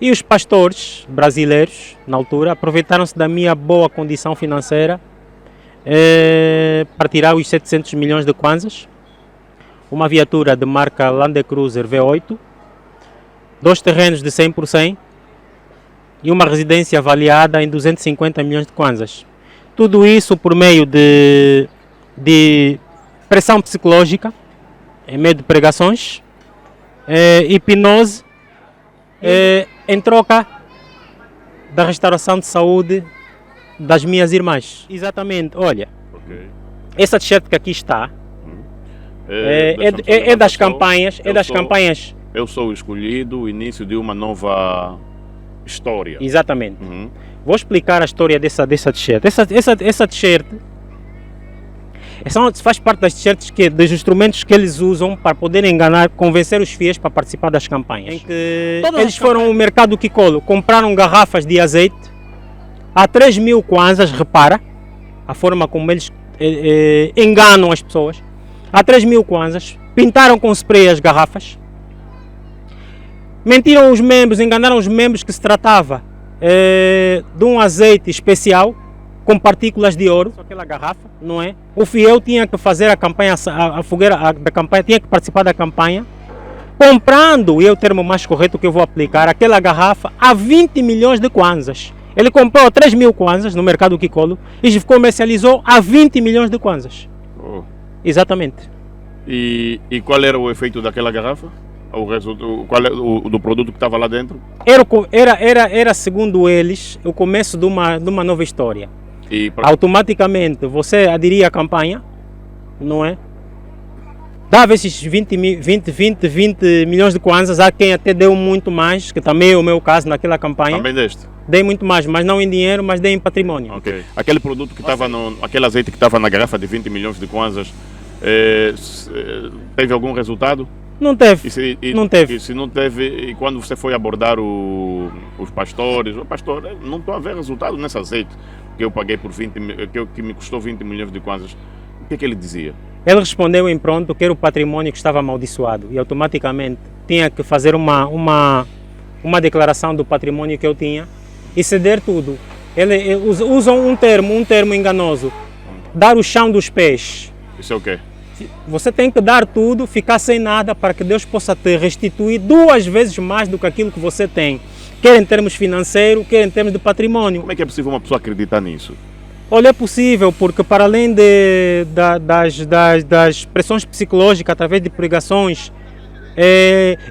E os pastores brasileiros, na altura, aproveitaram-se da minha boa condição financeira para tirar os 700 milhões de kwanzas, uma viatura de marca Land Cruiser V8, 2 terrenos de 100 por 100 e uma residência avaliada em 250 milhões de kwanzas. Tudo isso por meio de pressão psicológica, em meio de pregações, hipnose, em troca da restauração de saúde das minhas irmãs. Exatamente, olha, essa t-shirt que aqui está é das campanhas, Eu sou o escolhido, o início de uma nova história. Exatamente. Vou explicar a história dessa t-shirt. Essa t-shirt faz parte das t-shirts dos instrumentos que eles usam para poder enganar, convencer os fiéis para participar das campanhas. Em que eles foram ao mercado Kikolo, compraram garrafas de azeite a 3.000 kwanzas, repara a forma como eles enganam as pessoas. A 3.000 kwanzas, pintaram com spray as garrafas, mentiram os membros, enganaram os membros que se tratava de um azeite especial com partículas de ouro, aquela garrafa, não é? O fiel tinha que fazer a campanha, a fogueira da campanha, tinha que participar da campanha, comprando, e é o termo mais correto que eu vou aplicar, aquela garrafa a 20 milhões de kwanzas. Ele comprou 3.000 kwanzas no mercado Kikolo e comercializou a 20 milhões de kwanzas. Exatamente. E qual era o efeito daquela garrafa? Qual é do produto que estava lá dentro? Era, segundo eles, o começo de uma nova história. Automaticamente você aderia à campanha, não é? Dava esses 20 milhões de kwanzas, há quem até deu muito mais, que também é o meu caso naquela campanha. Também deste? Dei muito mais, mas não em dinheiro, mas dei em patrimônio. Ok. Aquele produto que estava, aquele azeite que estava na garrafa de 20 milhões de kwanzas, teve algum resultado? Não teve. Não teve. E se não teve, e quando você foi abordar os pastores, o pastor, não estou a ver resultado nesse azeite que eu paguei por que me custou 20 milhões de kwanzas. O que ele dizia? Ele respondeu em pronto que era o patrimônio que estava amaldiçoado e automaticamente tinha que fazer uma declaração do patrimônio que eu tinha e ceder tudo. Eles usam um termo enganoso, dar o chão dos pés. Isso é o quê? Você tem que dar tudo, ficar sem nada para que Deus possa te restituir 2 vezes mais do que aquilo que você tem, quer em termos financeiros, quer em termos de patrimônio. Como é que é possível uma pessoa acreditar nisso? Olha, é possível, porque para além das pressões psicológicas através de pregações,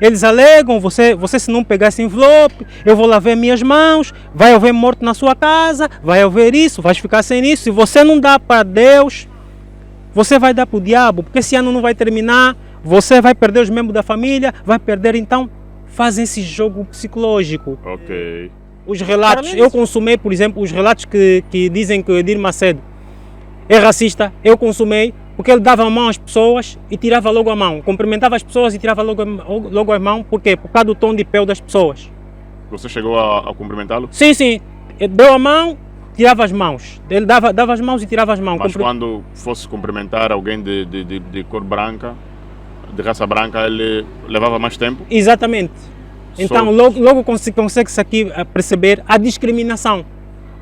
eles alegam, você se não pegar esse envelope, eu vou lavar minhas mãos, vai haver morte na sua casa, vai haver isso, vai ficar sem isso. Se você não dá para Deus, você vai dar para o diabo, porque esse ano não vai terminar, você vai perder os membros da família, vai perder, então fazem esse jogo psicológico. Ok. Os relatos, eu consumei, por exemplo, os relatos que dizem que o Edir Macedo é racista, eu consumei porque ele dava a mão às pessoas e tirava logo a mão, cumprimentava as pessoas e tirava logo a mão, por quê? Por causa do tom de pele das pessoas. Você chegou a cumprimentá-lo? Sim, ele deu a mão, tirava as mãos, ele dava as mãos e tirava as mãos. Mas quando fosse cumprimentar alguém de cor branca, de raça branca, ele levava mais tempo? Exatamente. Então logo consegue-se aqui perceber a discriminação.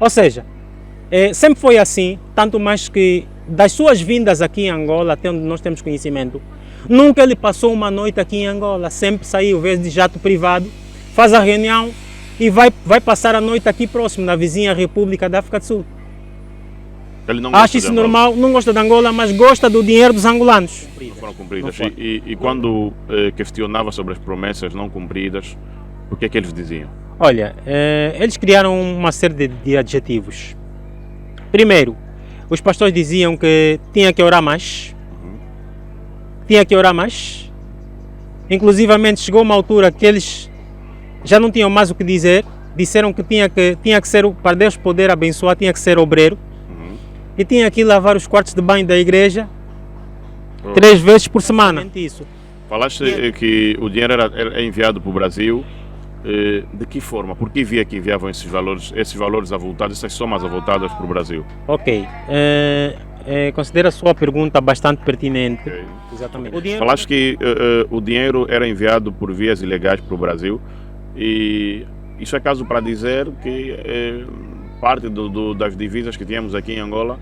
Ou seja, sempre foi assim, tanto mais que das suas vindas aqui em Angola, até onde nós temos conhecimento, nunca ele passou uma noite aqui em Angola, sempre saiu, vez de jato privado, faz a reunião e vai passar a noite aqui próximo, na vizinha República da África do Sul. Ele não gosta Acha isso normal, não gosta de Angola, mas gosta do dinheiro dos angolanos. Não foram cumpridas. E quando questionava sobre as promessas não cumpridas, o que é que eles diziam? Olha, eles criaram uma série de adjetivos. Primeiro, os pastores diziam que tinha que orar mais. Tinha que orar mais. Inclusivamente chegou uma altura que eles já não tinham mais o que dizer. Disseram que tinha que ser, para Deus poder abençoar, tinha que ser obreiro. E tinha que lavar os quartos de banho da igreja 3 vezes por semana. Isso. Falaste que o dinheiro era enviado para o Brasil. De que forma? Por que via que enviavam esses valores avultados, essas somas avultadas para o Brasil? Ok. Considero a sua pergunta bastante pertinente. Okay. Exatamente. Falaste que o dinheiro era enviado por vias ilegais para o Brasil e Isso é caso para dizer que parte das divisas que tínhamos aqui em Angola,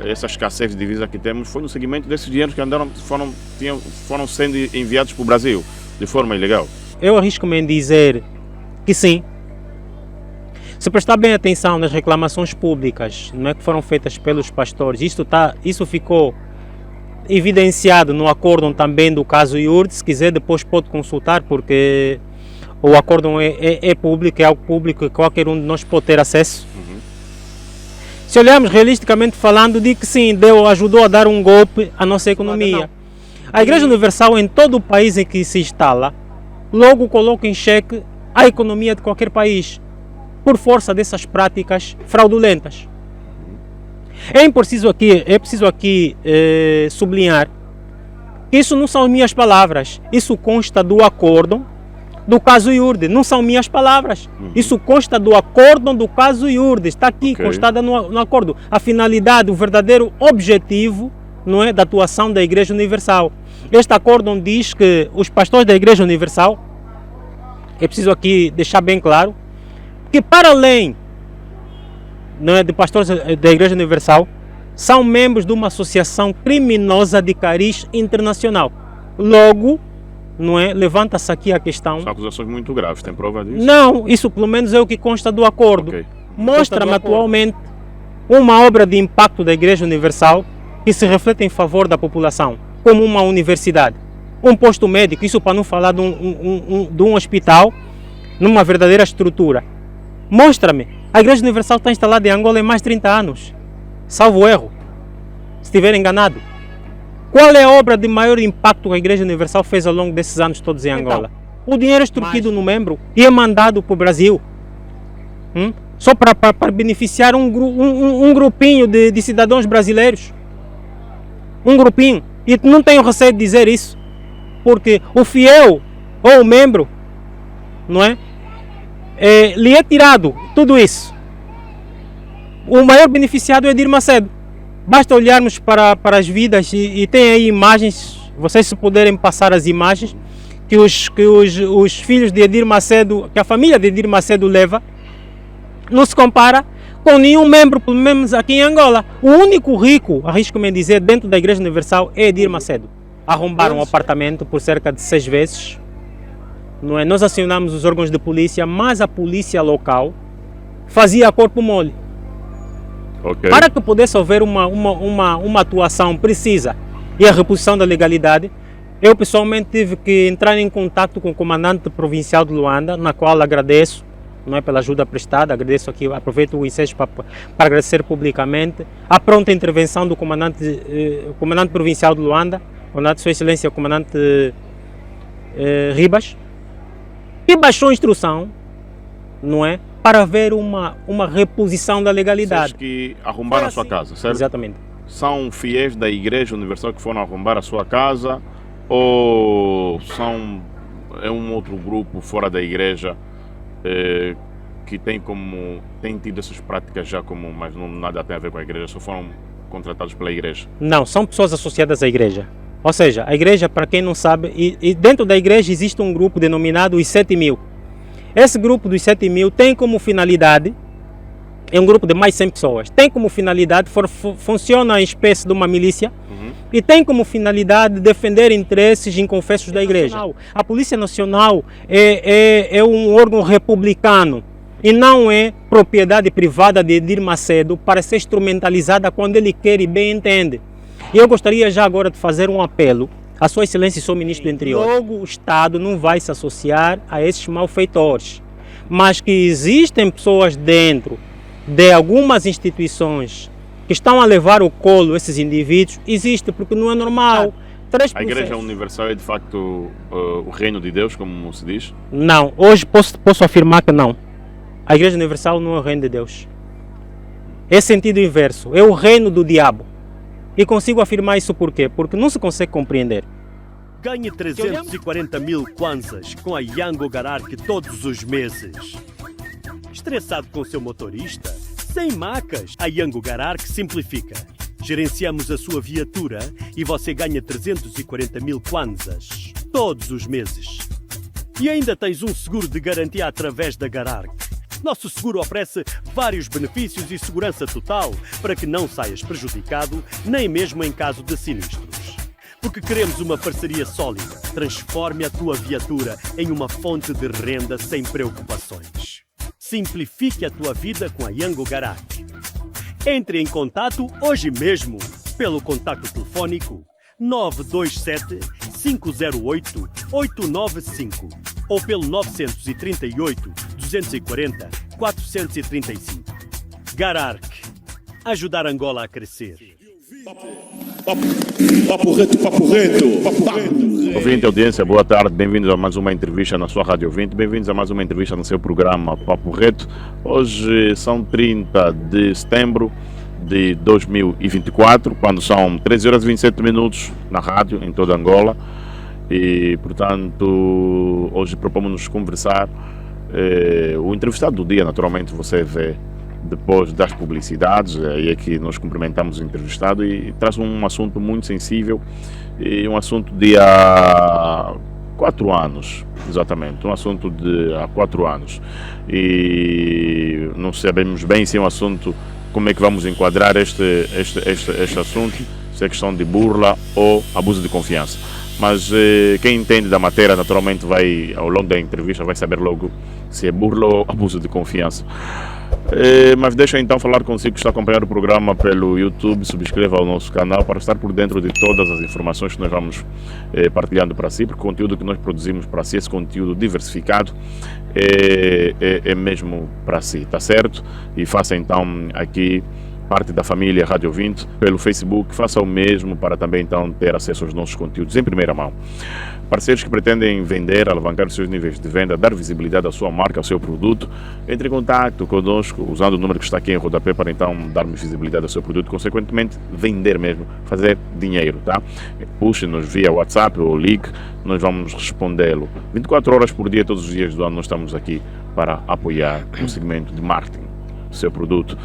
essa escassez de divisas que temos, foi no seguimento desses dinheiros que foram sendo enviados para o Brasil de forma ilegal. Eu arrisco-me em dizer que sim. Se prestar bem atenção nas reclamações públicas, não é, que foram feitas pelos pastores, isso ficou evidenciado no acórdão também do caso Iurde. Se quiser depois pode consultar, porque o acórdão é público, é algo público que qualquer um de nós pode ter acesso. Se olharmos realisticamente falando, digo que sim, ajudou a dar um golpe à nossa economia. A Igreja Universal, em todo o país em que se instala, logo coloca em xeque a economia de qualquer país, por força dessas práticas fraudulentas. É preciso aqui sublinhar que isso não são minhas palavras, isso consta do acórdão do caso Iurde, não são minhas palavras. Isso consta do acórdão do caso Iurde, está aqui constada no acordo. A finalidade, o verdadeiro objetivo, não é, da atuação da Igreja Universal. Este acórdão diz que os pastores da Igreja Universal, é preciso aqui deixar bem claro, que para além, não é, de pastores da Igreja Universal, são membros de uma associação criminosa de cariz internacional. Logo, não é, levanta-se aqui a questão... São acusações muito graves, tem prova disso? Não, isso pelo menos é o que consta do acordo. Mostra-me atualmente uma obra de impacto da Igreja Universal que se reflete em favor da população, como uma universidade, um posto médico, isso para não falar de um hospital, numa verdadeira estrutura. Mostra-me, a Igreja Universal está instalada em Angola há mais de 30 anos, salvo erro, se estiver enganado. Qual é a obra de maior impacto que a Igreja Universal fez ao longo desses anos todos em Angola? O dinheiro extorquido no membro e é mandado para o Brasil, só para beneficiar um grupinho de cidadãos brasileiros. Um grupinho. E não tenho receio de dizer isso, porque o fiel ou o membro, não é, lhe é tirado tudo isso. O maior beneficiado é Edir Macedo. Basta olharmos para as vidas e tem aí imagens, vocês se puderem passar as imagens, que os filhos de Edir Macedo, que a família de Edir Macedo leva, não se compara com nenhum membro, pelo menos aqui em Angola. O único rico, arrisco-me dizer, dentro da Igreja Universal é Edir Macedo. Arrombaram o apartamento por cerca de 6 vezes. Não é? Nós acionamos os órgãos de polícia, mas a polícia local fazia corpo mole. Para que pudesse haver uma atuação precisa e a reposição da legalidade, eu pessoalmente tive que entrar em contato com o comandante provincial de Luanda, na qual agradeço, não é, pela ajuda prestada, agradeço aqui, aproveito o ensejo para agradecer publicamente a pronta intervenção do comandante provincial de Luanda, comandante Sua Excelência, o comandante Ribas, que baixou a instrução, não é, para haver uma reposição da legalidade. Vocês que arrombaram a sua casa, certo? Exatamente. São fiéis da Igreja Universal que foram arrombar a sua casa, ou é um outro grupo fora da igreja que tem tido essas práticas já como, mas não nada tem a ver com a igreja, só foram contratados pela igreja? Não, são pessoas associadas à igreja. Ou seja, a igreja, para quem não sabe, e dentro da igreja existe um grupo denominado os 7.000. Esse grupo dos 7.000 tem como finalidade, é um grupo de mais 100 pessoas, tem como finalidade, funciona em espécie de uma milícia, e tem como finalidade defender interesses inconfessos da igreja. A Polícia Nacional é um órgão republicano e não é propriedade privada de Edir Macedo para ser instrumentalizada quando ele quer e bem entende. E eu gostaria já agora de fazer um apelo a Sua Excelência e Sr. Ministro do Interior. Logo o Estado não vai se associar a esses malfeitores, mas que existem pessoas dentro de algumas instituições que estão a levar o colo esses indivíduos, existe, porque não é normal. A Igreja Universal é de facto o reino de Deus, como se diz? Não, hoje posso afirmar que não. A Igreja Universal não é o reino de Deus. É sentido inverso, é o reino do diabo. E consigo afirmar isso por quê? Porque não se consegue compreender. Ganhe 340 mil kwanzas com a Yango Garark todos os meses. Estressado com seu motorista? Sem macas, a Yango Garark simplifica. Gerenciamos a sua viatura e você ganha 340 mil kwanzas todos os meses. E ainda tens um seguro de garantia através da Garark. Nosso seguro oferece vários benefícios e segurança total para que não saias prejudicado, nem mesmo em caso de sinistros. Porque queremos uma parceria sólida. Transforme a tua viatura em uma fonte de renda sem preocupações. Simplifique a tua vida com a Yango Garark. Entre em contato hoje mesmo pelo contacto telefónico 927 508 895 ou pelo 938 240 435. Garark. Ajudar Angola a crescer. Papo reto. Ouvinte, audiência, boa tarde, bem-vindos a mais uma entrevista na sua Rádio Ouvinte, bem-vindos a mais uma entrevista no seu programa Papo Reto. Hoje são 30 de setembro de 2024, quando são 13 horas e 27 minutos na rádio em toda Angola e, portanto, hoje propomos-nos conversar. O entrevistado do dia, naturalmente, você vê depois das publicidades, e aqui nós cumprimentamos o entrevistado e traz um assunto muito sensível e um assunto de há 4 anos, exatamente, um assunto de há 4 anos e não sabemos bem se é um assunto, como é que vamos enquadrar este assunto, se é questão de burla ou abuso de confiança. Mas quem entende da matéria, naturalmente, vai, ao longo da entrevista, vai saber logo se é burla ou abuso de confiança. Mas deixa então falar consigo que está a acompanhar o programa pelo YouTube, subscreva o nosso canal para estar por dentro de todas as informações que nós vamos partilhando para si, porque o conteúdo que nós produzimos para si, esse conteúdo diversificado, é mesmo para si, tá certo? E faça então aqui parte da família Rádio Ouvinte pelo Facebook, faça o mesmo para também então ter acesso aos nossos conteúdos em primeira mão. Parceiros que pretendem vender, alavancar os seus níveis de venda, dar visibilidade à sua marca, ao seu produto, entre em contato conosco usando o número que está aqui em rodapé para então darmos visibilidade ao seu produto, consequentemente vender mesmo, fazer dinheiro, tá? Puxe-nos via WhatsApp ou link, nós vamos respondê-lo. 24 horas por dia, todos os dias do ano, nós estamos aqui para apoiar o segmento de marketing do seu produto.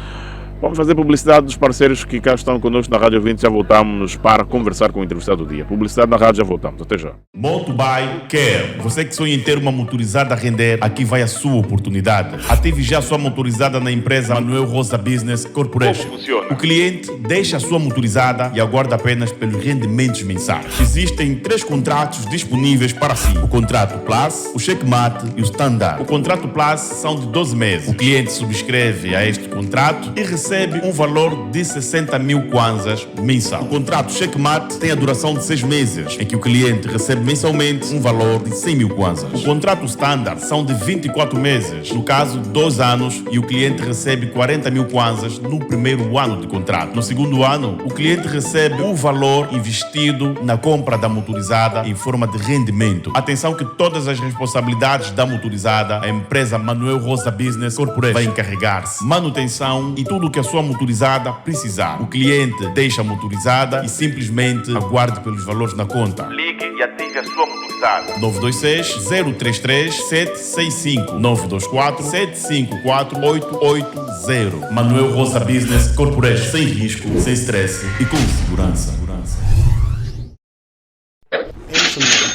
Vamos fazer publicidade dos parceiros que cá estão connosco na Rádio 20. Já voltamos para conversar com o entrevistado do dia. Publicidade na rádio, já voltamos. Até já. Motobuy Care. Você que sonha em ter uma motorizada a render, aqui vai a sua oportunidade. Ative já a sua motorizada na empresa Manuel Rosa Business Corporation. Como funciona? O cliente deixa a sua motorizada e aguarda apenas pelos rendimentos mensais. Existem 3 contratos disponíveis para si. O contrato Plus, o Checkmate e o Standard. O contrato Plus são de 12 meses. O cliente subscreve a este contrato e recebe um valor de 60 mil kwanzas mensal. O contrato Checkmate tem a duração de 6 meses, em que o cliente recebe mensalmente um valor de 100 mil kwanzas. O contrato Standard são de 24 meses, no caso 2 anos, e o cliente recebe 40 mil kwanzas no primeiro ano de contrato. No segundo ano, o cliente recebe o valor investido na compra da motorizada em forma de rendimento. Atenção que todas as responsabilidades da motorizada, a empresa Manuel Rosa Business Corporation vai encarregar-se. Manutenção e tudo o que a sua motorizada precisar. O cliente deixa a motorizada e simplesmente aguarde pelos valores na conta. Ligue e ative a sua motorizada. 926-033-765 924-754-880. Manuel Rosa Business Corporation. Sem risco, sem stress e com segurança.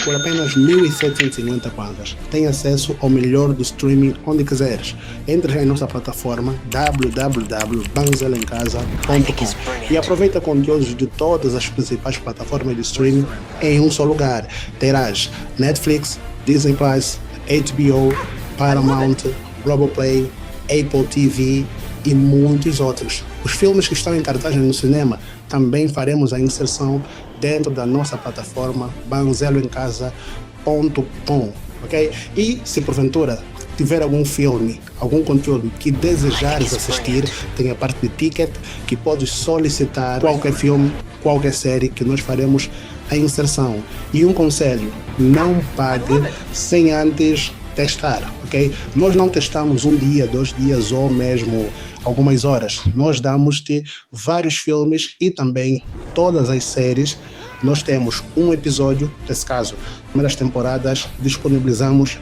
Por apenas 1.750 kwanzas, tem acesso ao melhor do streaming onde quiseres. Entre em nossa plataforma www.banzelencasa.com e aproveita conteúdos de todas as principais plataformas de streaming em um só lugar. Terás Netflix, Disney+, HBO, Paramount, Globoplay, Apple TV e muitos outros. Os filmes que estão em cartaz no cinema também faremos a inserção dentro da nossa plataforma banzeloemcasa.com, ok? E se porventura tiver algum filme, algum conteúdo que desejares assistir, tem a parte de ticket que podes solicitar qualquer filme, qualquer série que nós faremos a inserção. E um conselho, não pague sem antes testar, ok? Nós não testamos um dia, 2 dias ou mesmo algumas horas. Nós damos-te vários filmes e também todas as séries. Nós temos um episódio, nesse caso, primeiras temporadas, disponibilizamos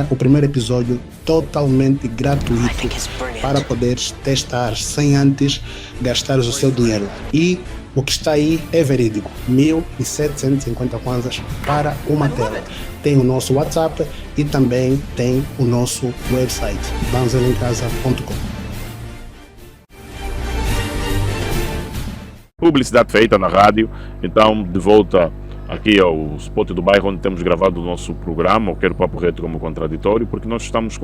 o primeiro episódio totalmente gratuito para poderes testar sem antes gastares o seu dinheiro. E O que está aí é verídico, 1.750 kwanzas para uma tela. Tem o nosso WhatsApp e também tem o nosso website, banzelemcasa.com. Publicidade feita na rádio, então de volta aqui ao Spot do Bairro, onde temos gravado o nosso programa, o Quero Papo Reto como contraditório, porque nós estamos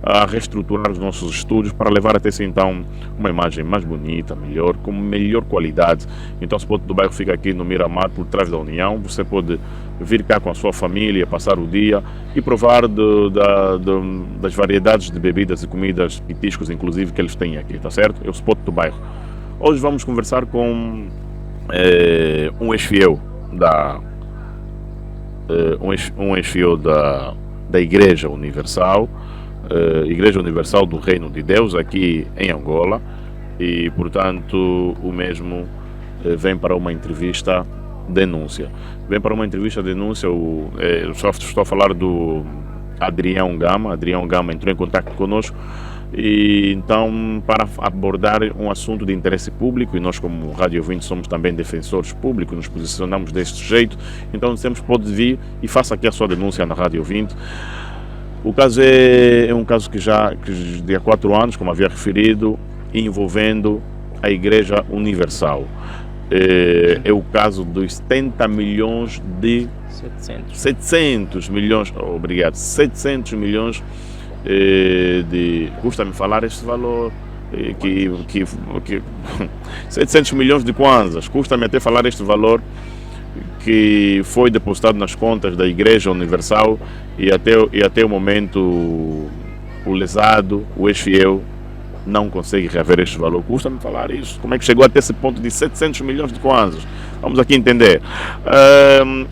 a reestruturar os nossos estúdios para levar até si então uma imagem mais bonita, melhor, com melhor qualidade. Então o Spot do Bairro fica aqui no Miramar, por trás da União. Você pode vir cá com a sua família, passar o dia e provar das variedades de bebidas e comidas, petiscos inclusive, que eles têm aqui, tá certo? É o Spot do Bairro. Hoje vamos conversar com um ex-fiel da Igreja Universal, Igreja Universal do Reino de Deus, aqui em Angola, e portanto o mesmo vem para uma entrevista denúncia. Vem para uma entrevista denúncia, estou a falar do Adrião Gama. Adrião Gama entrou em contato conosco e então para abordar um assunto de interesse público, e nós como Rádio 20 somos também defensores públicos, nos posicionamos deste jeito, então sempre pode vir e faça aqui a sua denúncia na Rádio 20. O caso é um caso que de há 4 anos, como havia referido, envolvendo a Igreja Universal. É o caso dos 70 milhões de 700 milhões, obrigado, 700 milhões custa-me falar este valor, que 700 milhões de kwanzas, custa-me até falar este valor, que foi depositado nas contas da Igreja Universal e até o momento o lesado, o ex-fiel, não consegue reaver este valor. Custa-me falar isso. Como é que chegou até esse ponto de 700 milhões de kwanzas? Vamos aqui entender.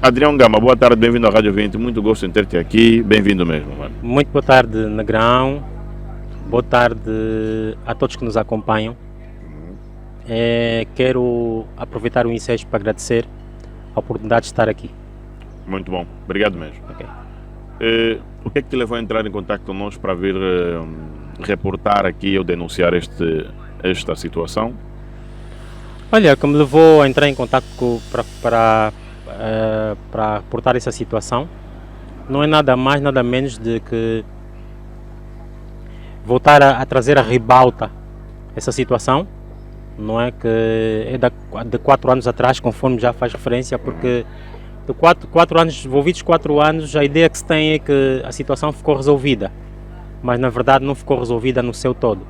Adrião Gama, boa tarde, bem-vindo à Rádio 20. Muito gosto em ter-te aqui. Bem-vindo mesmo, mano. Muito boa tarde, Negrão. Boa tarde a todos que nos acompanham. Quero aproveitar o ensejo para agradecer a oportunidade de estar aqui. Muito bom. Obrigado mesmo. Okay. O que é que te levou a entrar em contato conosco para vir reportar aqui ou denunciar esta situação? Olha, o que me levou a entrar em contato para reportar essa situação não é nada mais, nada menos de que voltar a trazer a ribalta essa situação, não é? Que é de 4 anos atrás, conforme já faz referência, porque de 4 anos, envolvidos 4 anos, a ideia que se tem é que a situação ficou resolvida, mas na verdade não ficou resolvida no seu todo.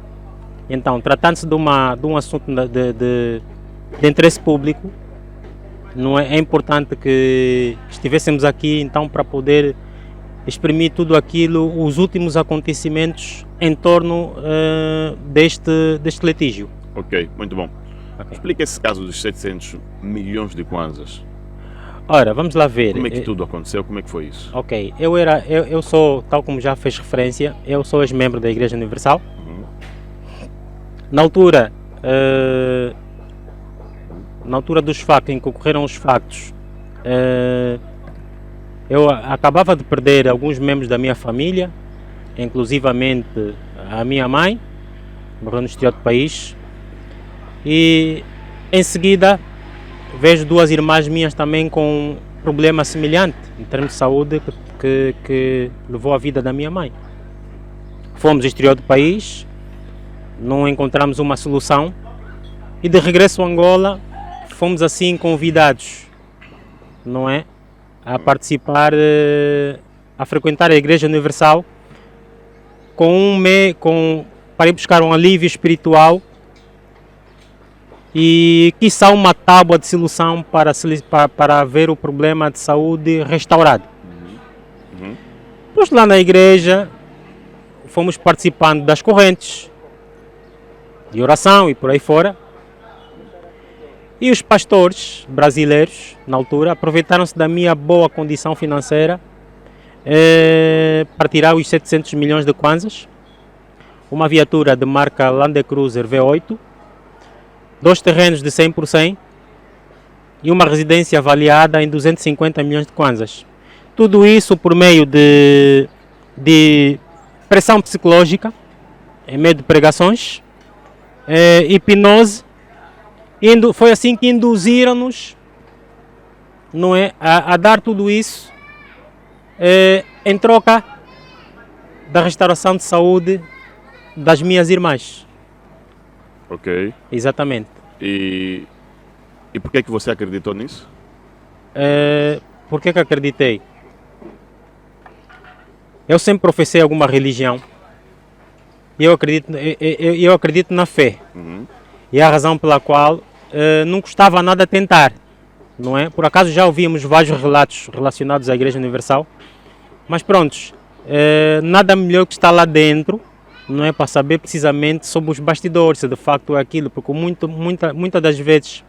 Então, tratando-se de um assunto de interesse público, não é importante que estivéssemos aqui então para poder exprimir tudo aquilo, os últimos acontecimentos em torno deste litígio. Ok, muito bom. Okay. Explica esse caso dos 700 milhões de kwanzas. Ora, vamos lá ver. Como é que tudo aconteceu? Como é que foi isso? Ok, eu sou, tal como já fez referência, eu sou ex-membro da Igreja Universal. Na altura dos factos, em que ocorreram os factos, eu acabava de perder alguns membros da minha família, inclusivamente a minha mãe, morreu no exterior do país, e em seguida vejo 2 irmãs minhas também com um problema semelhante em termos de saúde que levou a vida da minha mãe. Fomos ao exterior do país, não encontramos uma solução e de regresso a Angola fomos assim convidados, não é, a participar, a frequentar a Igreja Universal para ir buscar um alívio espiritual e quiçá uma tábua de solução para ver o problema de saúde restaurado. Depois lá na igreja fomos participando das correntes de oração e por aí fora, e os pastores brasileiros na altura aproveitaram-se da minha boa condição financeira para tirar os 700 milhões de kwanzas, uma viatura de marca Land Cruiser V8, 2 terrenos de 100 por 100 e uma residência avaliada em 250 milhões de kwanzas. Tudo isso por meio de pressão psicológica, em meio de pregações, hipnose Foi assim que induziram-nos, não é, a dar tudo isso em troca da restauração de saúde das minhas irmãs. Ok. Exatamente. E por que você acreditou nisso? Por que acreditei? Eu sempre professei alguma religião. E eu acredito na fé. E é a razão pela qual não custava nada tentar. Não é? Por acaso já ouvimos vários relatos relacionados à Igreja Universal. Mas prontos, nada melhor que estar lá dentro, não é, para saber precisamente sobre os bastidores, se de facto é aquilo, porque muitas das vezes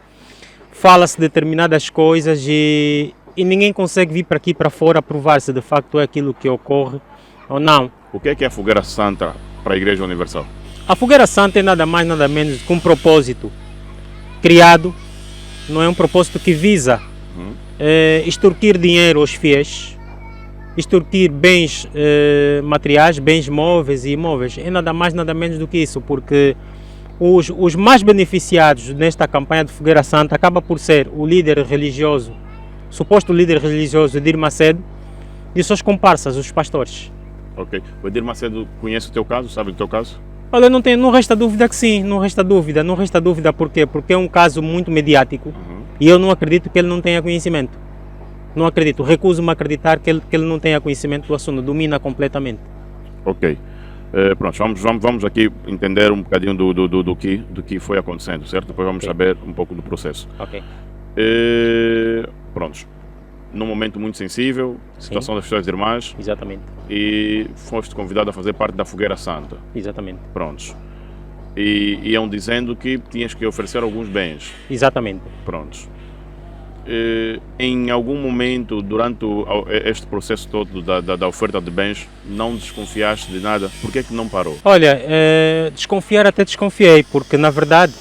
fala-se determinadas coisas e ninguém consegue vir para aqui para fora provar se de facto é aquilo que ocorre ou não. O que é a Fogueira Santa para a Igreja Universal? A Fogueira Santa é nada mais nada menos que um propósito criado, não é, um propósito que visa extorquir dinheiro aos fiéis, extorquir bens materiais, bens móveis e imóveis. É nada mais nada menos do que isso, porque os mais beneficiados nesta campanha de Fogueira Santa acaba por ser o líder religioso, suposto líder religioso Edir Macedo, e os seus comparsas, os pastores. Ok. O Edir Macedo conhece o teu caso, sabe do teu caso? Olha, não resta dúvida que sim, não resta dúvida por quê? Porque é um caso muito mediático e eu não acredito que ele não tenha conhecimento. Não acredito, recuso-me a acreditar que ele não tenha conhecimento do assunto, domina completamente. Ok. Pronto, vamos aqui entender um bocadinho do que foi acontecendo, certo? Depois vamos saber um pouco do processo. Ok. Pronto. Num momento muito sensível, situação das suas irmãs. Exatamente. E foste convidado a fazer parte da Fogueira Santa. Exatamente. Prontos. E iam dizendo que tinhas que oferecer alguns bens. Exatamente. Prontos. Em algum momento, durante este processo todo da oferta de bens, não desconfiaste de nada? Por que não parou? Olha, desconfiar até desconfiei, porque na verdade,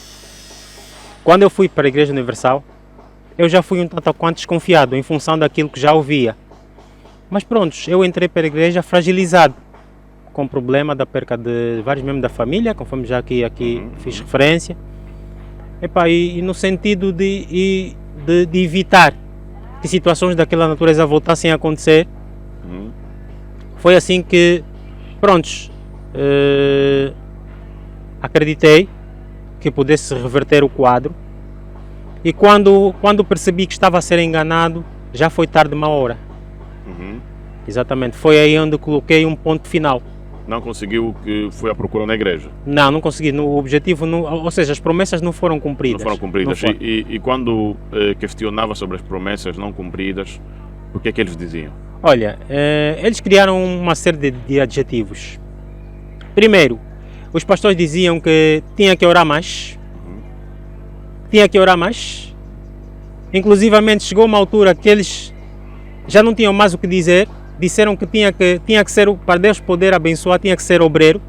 quando eu fui para a Igreja Universal, eu já fui um tanto quanto desconfiado em função daquilo que já ouvia. Mas pronto, eu entrei para a igreja fragilizado, com problema da perca de vários membros da família, conforme já aqui fiz referência. E no sentido de evitar que situações daquela natureza voltassem a acontecer, foi assim que, prontos, acreditei que pudesse reverter o quadro. E quando percebi que estava a ser enganado, já foi tarde uma hora. Exatamente, foi aí onde coloquei um ponto final. Não conseguiu o que foi à procura na igreja? Não consegui, o objetivo, ou seja, as promessas não foram cumpridas. Não foram cumpridas. E quando questionava sobre as promessas não cumpridas, o que é que eles diziam? Olha, eles criaram uma série de adjetivos. Primeiro, os pastores diziam que tinha que orar mais. Inclusivamente chegou uma altura que eles já não tinham mais o que dizer. Disseram que tinha que ser, para Deus poder abençoar, tinha que ser obreiro.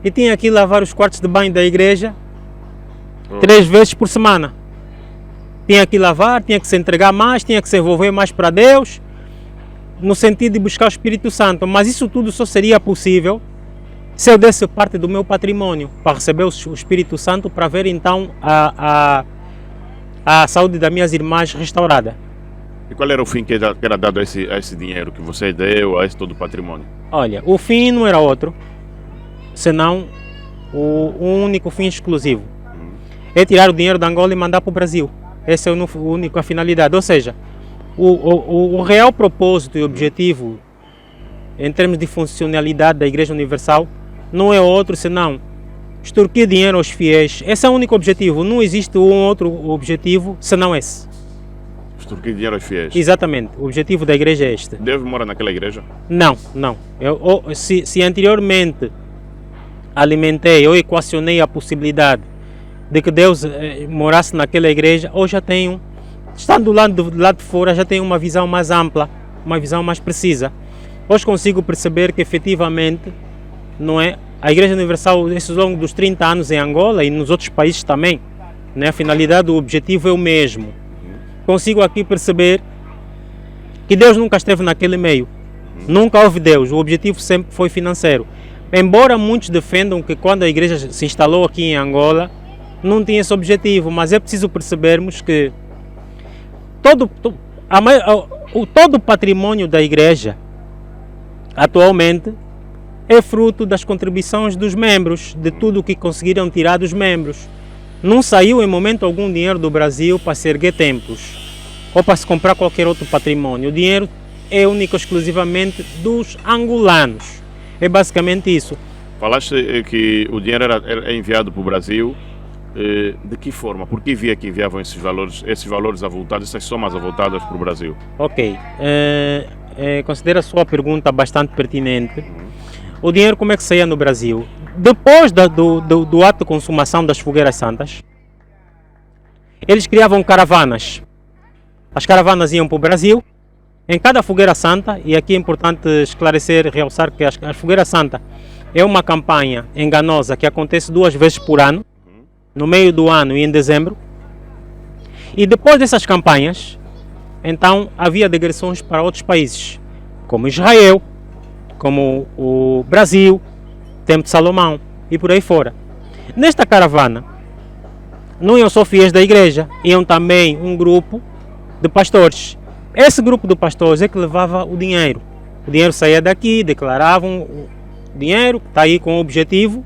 E tinha que lavar os quartos de banho da igreja 3 vezes por semana. Tinha que lavar, tinha que se entregar mais, tinha que se envolver mais para Deus, no sentido de buscar o Espírito Santo. Mas isso tudo só seria possível se eu desse parte do meu patrimônio para receber o Espírito Santo, para ver então a saúde das minhas irmãs restaurada. E qual era o fim que era dado a esse dinheiro que você deu, a esse todo o patrimônio? Olha, o fim não era outro, senão o único fim exclusivo. É tirar o dinheiro da Angola e mandar para o Brasil. Essa é a única finalidade. Ou seja, o real propósito e objetivo, em termos de funcionalidade da Igreja Universal, não é outro senão extorquir dinheiro aos fiéis. Esse é o único objetivo. Não existe um outro objetivo senão esse. Extorquir dinheiro aos fiéis. Exatamente. O objetivo da igreja é este. Deus mora naquela igreja? Não. Se anteriormente alimentei ou equacionei a possibilidade de que Deus morasse naquela igreja, hoje já tenho, estando do lado de fora, já tenho uma visão mais ampla, uma visão mais precisa. Hoje consigo perceber que efetivamente, não é, a Igreja Universal, esses longo dos 30 anos em Angola e nos outros países também, né, a finalidade, o objetivo é o mesmo. Consigo aqui perceber que Deus nunca esteve naquele meio. Nunca houve Deus. O objetivo sempre foi financeiro. Embora muitos defendam que quando a igreja se instalou aqui em Angola, não tinha esse objetivo, mas é preciso percebermos que todo o patrimônio da igreja atualmente é fruto das contribuições dos membros, de tudo o que conseguiram tirar dos membros. Não saiu em momento algum dinheiro do Brasil para se erguer templos ou para se comprar qualquer outro patrimônio. O dinheiro é único e exclusivamente dos angolanos. É basicamente isso. Falaste que o dinheiro era enviado para o Brasil. De que forma? Por que via que enviavam esses valores avultados, essas somas avultadas para o Brasil? Ok. Considero a sua pergunta bastante pertinente. O dinheiro como é que saía no Brasil? Depois do ato de consumação das fogueiras santas, eles criavam caravanas. As caravanas iam para o Brasil. Em cada fogueira santa, e aqui é importante esclarecer, realçar que a fogueira santa é uma campanha enganosa que acontece 2 vezes por ano, no meio do ano e em dezembro. E depois dessas campanhas, então havia digressões para outros países, como Israel, como o Brasil, Templo de Salomão e por aí fora. Nesta caravana, não iam só fiéis da igreja, iam também um grupo de pastores. Esse grupo de pastores é que levava o dinheiro. O dinheiro saía daqui, declaravam o dinheiro, que está aí com o objetivo,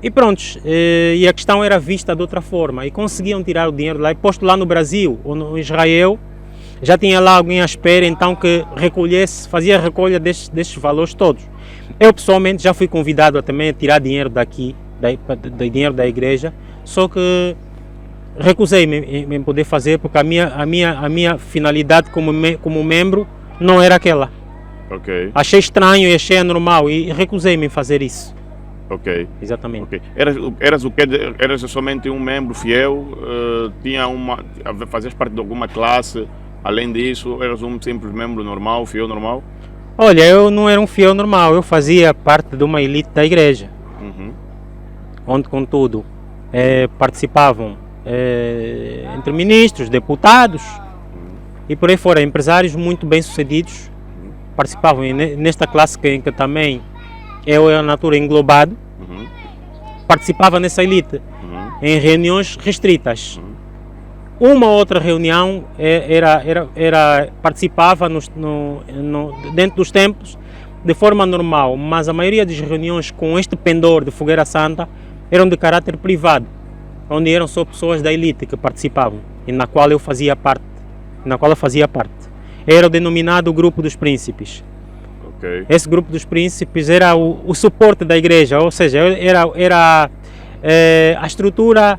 e pronto. E a questão era vista de outra forma. E conseguiam tirar o dinheiro lá e posto lá no Brasil ou no Israel. Já tinha lá alguém à espera, então que recolhesse, fazia a recolha destes valores todos. Eu pessoalmente já fui convidado a também tirar dinheiro daqui, dinheiro da igreja, só que recusei-me em poder fazer, porque a minha finalidade como membro não era aquela. Ok. Achei estranho e achei anormal e recusei-me em fazer isso. Ok. Exatamente. Okay. Eras somente um membro fiel? Fazias parte de alguma classe? Além disso, eras um simples membro normal, fiel normal? Olha, eu não era um fiel normal, eu fazia parte de uma elite da igreja, onde, contudo, participavam entre ministros, deputados e por aí fora, empresários muito bem-sucedidos participavam nesta classe em que também eu era natura englobado, participava nessa elite em reuniões restritas. Uma outra reunião participava dentro dos templos de forma normal, mas a maioria das reuniões com este pendor de fogueira santa eram de caráter privado, onde eram só pessoas da elite que participavam e na qual eu fazia parte. Era o denominado grupo dos príncipes. Okay. Esse grupo dos príncipes era o suporte da igreja, ou seja, era a estrutura,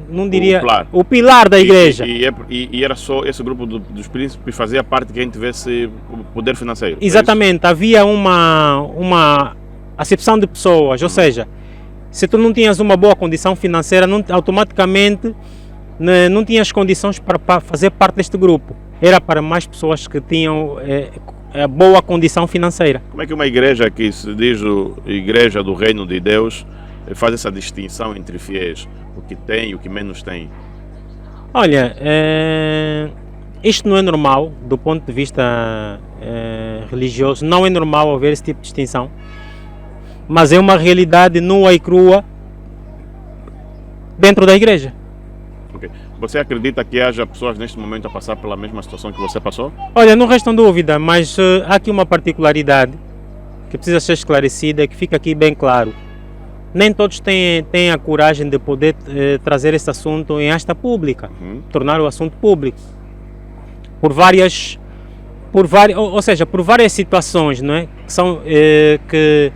não diria, o pilar da igreja. E era só esse grupo dos príncipes fazia parte de quem tivesse o poder financeiro? Exatamente, havia uma acepção de pessoas, ou seja, se tu não tinhas uma boa condição financeira, automaticamente não tinhas condições para fazer parte deste grupo. Era para mais pessoas que tinham boa condição financeira. Como é que uma igreja que se diz Igreja do Reino de Deus faz essa distinção entre fiéis, o que tem e o que menos tem? Olha, isto não é normal do ponto de vista religioso, não é normal haver esse tipo de distinção, mas é uma realidade nua e crua dentro da igreja. Okay. Você acredita que haja pessoas neste momento a passar pela mesma situação que você passou? Olha, não restam dúvida, mas há aqui uma particularidade que precisa ser esclarecida, que fica aqui bem claro. Nem todos têm a coragem de poder trazer esse assunto em asta pública, tornar o assunto público. Por várias situações, não é? Que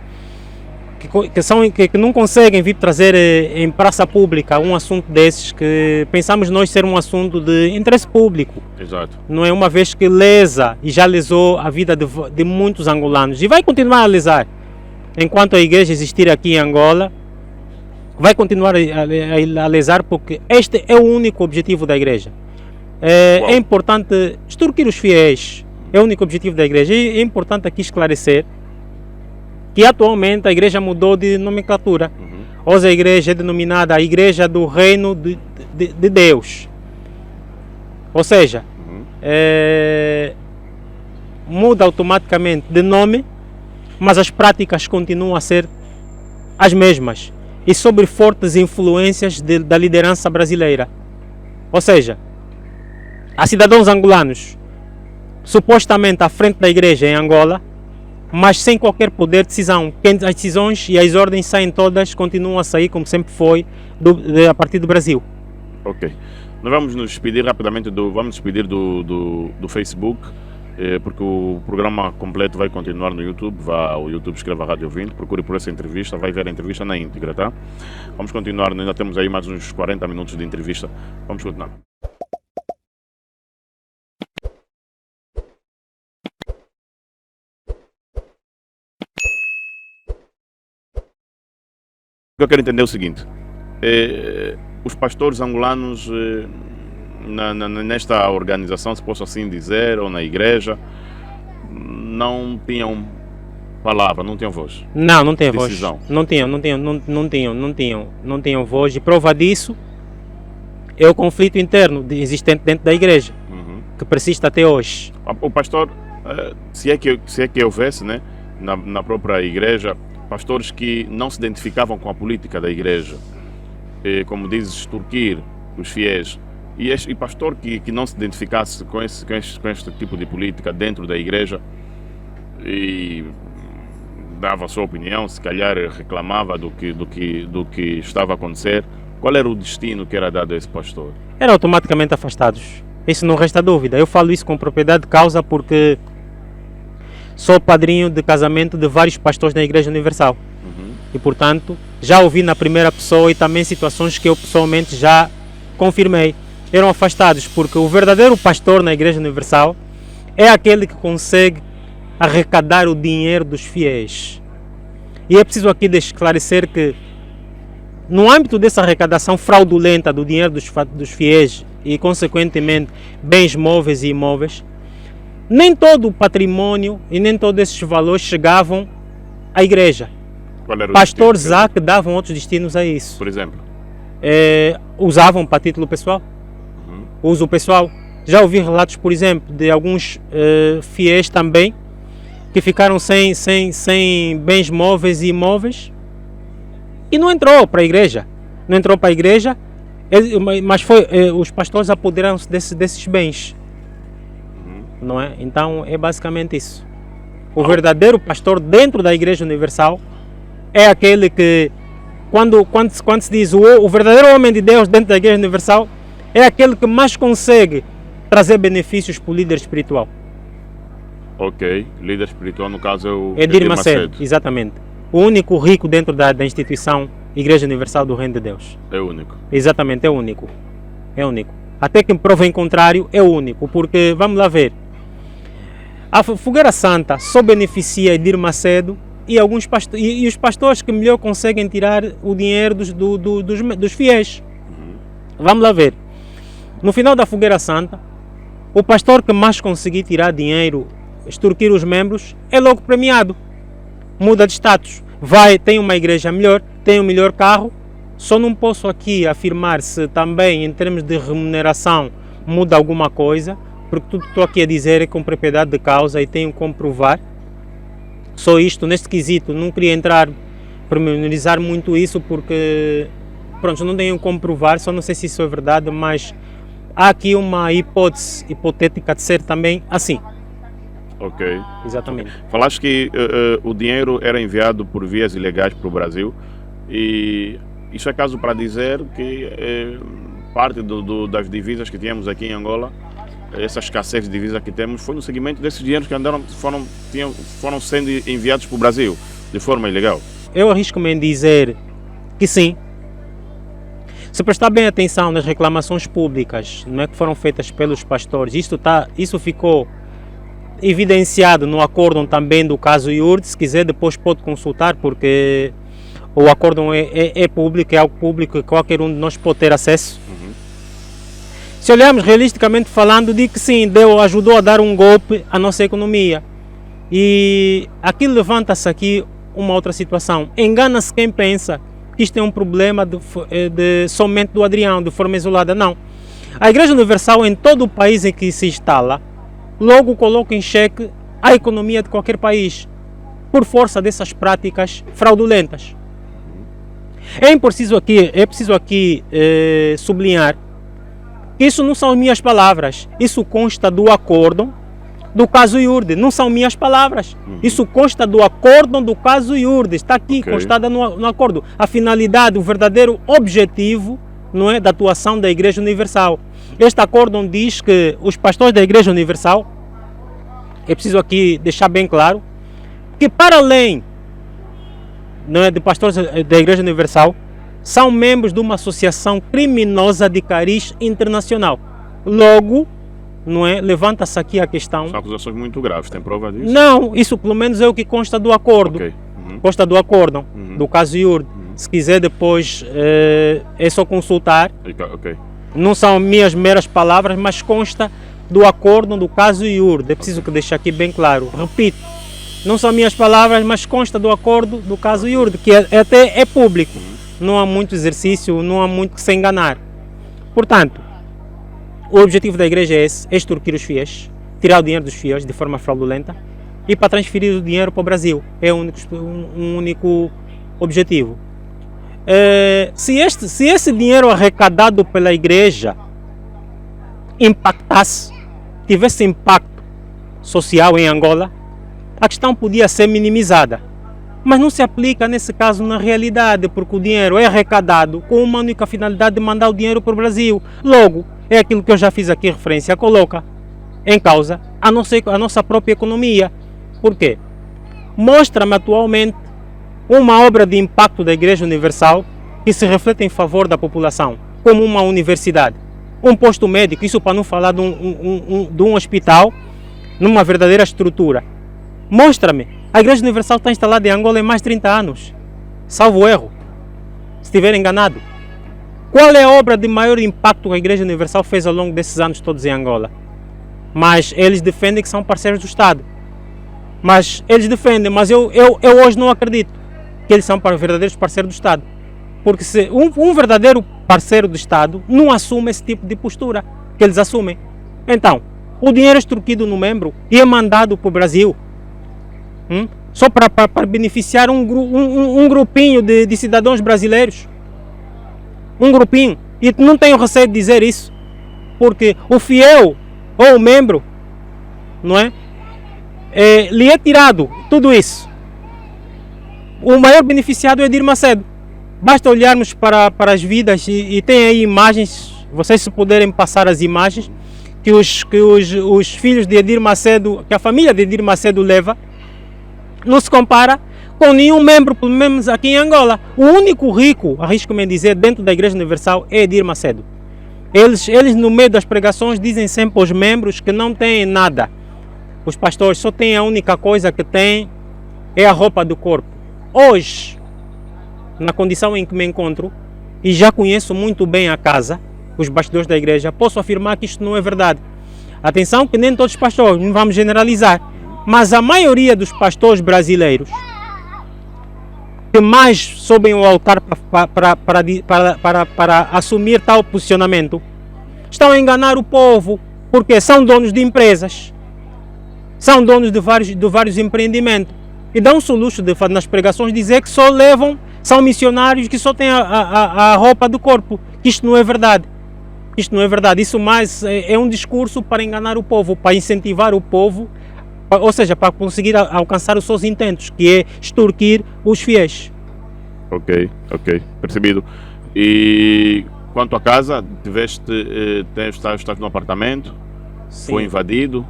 não conseguem vir trazer em praça pública um assunto desses que pensamos nós ser um assunto de interesse público. Exato. Não é, uma vez que lesa e já lesou a vida de muitos angolanos e vai continuar a lesar. Enquanto a igreja existir aqui em Angola, vai continuar a lesar, porque este é o único objetivo da igreja. É importante extorquir os fiéis, é o único objetivo da igreja. E é importante aqui esclarecer que atualmente a igreja mudou de nomenclatura. Hoje a igreja é denominada a Igreja do Reino de Deus. Ou seja, muda automaticamente de nome, mas as práticas continuam a ser as mesmas. e sob fortes influências da liderança brasileira. Ou seja, há cidadãos angolanos supostamente à frente da igreja em Angola, mas sem qualquer poder de decisão. As decisões e as ordens saem todas, continuam a sair como sempre foi a partir do Brasil. Ok. Nós vamos nos despedir rapidamente do Facebook, porque o programa completo vai continuar no YouTube. Vá ao YouTube, escreva Rádio 20, procure por essa entrevista, vai ver a entrevista na íntegra, tá? Vamos continuar, ainda temos aí mais uns 40 minutos de entrevista. Vamos continuar. O que eu quero entender é o seguinte: os pastores angolanos nesta organização, se posso assim dizer, ou na igreja, não tinham palavra, não tinham voz. Não tinham decisão. Voz. Não tinham voz. E prova disso é o conflito interno existente dentro da igreja, que persiste até hoje. O pastor, se é que houvesse, né, na própria igreja, pastores que não se identificavam com a política da igreja, como dizes, extorquir os fiéis, e pastor que não se identificasse com este tipo de política dentro da igreja e dava a sua opinião, se calhar reclamava do que estava a acontecer, qual era o destino que era dado a esse pastor? Eram automaticamente afastados. Isso não resta dúvida. Eu falo isso com propriedade de causa porque sou padrinho de casamento de vários pastores na Igreja Universal. E, portanto, já ouvi na primeira pessoa e também situações que eu pessoalmente já confirmei. Eram afastados porque o verdadeiro pastor na Igreja Universal é aquele que consegue arrecadar o dinheiro dos fiéis. E é preciso aqui esclarecer que, no âmbito dessa arrecadação fraudulenta do dinheiro dos fiéis e, consequentemente, bens móveis e imóveis, nem todo o patrimônio e nem todos esses valores chegavam à igreja. Pastores há que davam outros destinos a isso. Por exemplo? Usavam para título pessoal. Uso pessoal. Já ouvi relatos, por exemplo, de alguns fiéis também que ficaram sem bens móveis e imóveis e não entrou para a igreja. Não entrou para a igreja, mas os pastores apoderaram-se desses bens. Não é? Então é basicamente isso. O verdadeiro pastor dentro da Igreja Universal é aquele que, quando se diz o verdadeiro homem de Deus dentro da Igreja Universal, é aquele que mais consegue trazer benefícios para o líder espiritual. Ok, líder espiritual no caso é o Edir Macedo. Exatamente. O único rico dentro da instituição Igreja Universal do Reino de Deus. É o único. Exatamente, é o único. É único. Até que prova em contrário, é o único, porque vamos lá ver. A Fogueira Santa só beneficia Edir Macedo e os pastores que melhor conseguem tirar o dinheiro dos fiéis. Vamos lá ver. No final da Fogueira Santa, o pastor que mais conseguir tirar dinheiro, extorquir os membros, é logo premiado. Muda de status. Tem uma igreja melhor, tem um melhor carro. Só não posso aqui afirmar se também em termos de remuneração muda alguma coisa, porque tudo que estou aqui a dizer é com propriedade de causa e tenho como provar. Só isto, neste quesito, não queria pormenorizar muito isso porque, pronto, não tenho como provar, só não sei se isso é verdade, mas há aqui uma hipótese hipotética de ser também assim. Ok. Exatamente. Falaste que o dinheiro era enviado por vias ilegais para o Brasil e isso é caso para dizer que parte das divisas que tínhamos aqui em Angola, essa escassez de divisas que temos, foi no seguimento desses dinheiros que foram sendo enviados para o Brasil de forma ilegal. Eu arrisco-me em dizer que sim. Se prestar bem atenção nas reclamações públicas, não é, que foram feitas pelos pastores, isso ficou evidenciado no acórdão também do caso IURD. Se quiser depois pode consultar, porque o acórdão é público, é algo público que qualquer um de nós pode ter acesso. Se olharmos realisticamente falando, digo que sim, Deus ajudou a dar um golpe à nossa economia. E aqui levanta-se aqui uma outra situação. Engana-se quem pensa que isto é um problema somente do Adrião, de forma isolada. Não. A Igreja Universal, em todo o país em que se instala, logo coloca em xeque a economia de qualquer país, por força dessas práticas fraudulentas. É preciso aqui sublinhar que isso não são minhas palavras, isso consta do acórdão do caso Iurde, não são minhas palavras. Isso consta do acórdão do caso Iurde, está aqui constada no acordo. A finalidade, o verdadeiro objetivo, não é, da atuação da Igreja Universal. Este acórdão diz que os pastores da Igreja Universal, é preciso aqui deixar bem claro, que para além, não é, de pastores da Igreja Universal, são membros de uma associação criminosa de cariz internacional. Logo, não é, levanta-se aqui a questão... São acusações muito graves, tem prova disso? Não, isso pelo menos é o que consta do acordo. Consta do acórdão, do caso Iurde. Se quiser depois, é só consultar. Não são minhas meras palavras, mas consta do acórdão do caso Iurde. É preciso que deixe aqui bem claro. Repito, não são minhas palavras, mas consta do acordo do caso Iurde, que até é público. Não há muito exercício, não há muito que se enganar. Portanto, o objetivo da igreja é esse, é extorquir os fiéis, tirar o dinheiro dos fiéis de forma fraudulenta e para transferir o dinheiro para o Brasil. É um único objetivo. Se esse dinheiro arrecadado pela igreja impactasse, tivesse impacto social em Angola, a questão podia ser minimizada. Mas não se aplica nesse caso na realidade, porque o dinheiro é arrecadado com uma única finalidade de mandar o dinheiro para o Brasil. Logo, é aquilo que eu já fiz aqui referência, coloca em causa a nossa própria economia. Por quê? Mostra-me atualmente uma obra de impacto da Igreja Universal que se reflete em favor da população, como uma universidade, um posto médico, isso para não falar de um hospital, numa verdadeira estrutura. Mostra-me. A Igreja Universal está instalada em Angola há mais de 30 anos, salvo erro, se estiver enganado. Qual é a obra de maior impacto que a Igreja Universal fez ao longo desses anos todos em Angola? Mas eles defendem que são parceiros do Estado. Mas eu hoje não acredito que eles são verdadeiros parceiros do Estado. Porque se um verdadeiro parceiro do Estado não assume esse tipo de postura que eles assumem. Então, o dinheiro extorquido no membro e é mandado para o Brasil, só para beneficiar um grupinho de cidadãos brasileiros. Um grupinho. E não tenho receio de dizer isso, porque o fiel ou o membro, não é? Lhe é tirado tudo isso. O maior beneficiado é Edir Macedo. Basta olharmos para as vidas e tem aí imagens, vocês se puderem passar as imagens, que os filhos de Edir Macedo, que a família de Edir Macedo leva, não se compara com nenhum membro, pelo menos aqui em Angola. O único rico, arrisco-me dizer, dentro da Igreja Universal é Edir Macedo. Eles no meio das pregações dizem sempre aos membros que não têm nada. Os pastores só têm a única coisa que têm é a roupa do corpo. Hoje, na condição em que me encontro, e já conheço muito bem a casa, os bastidores da igreja, posso afirmar que isto não é verdade. Atenção que nem todos os pastores, não vamos generalizar, mas a maioria dos pastores brasileiros que mais sobem o altar para assumir tal posicionamento, estão a enganar o povo, porque são donos de empresas, são donos de vários empreendimentos, e dão-se o luxo de, nas pregações, dizer que só levam, são missionários que só têm a roupa do corpo. Isto não é verdade. Isto não é verdade. Isso mais é um discurso para enganar o povo, para incentivar o povo, ou seja, para conseguir alcançar os seus intentos, que é extorquir os fiéis. Ok, percebido. E quanto à casa, estás no apartamento? Sim. Foi invadido?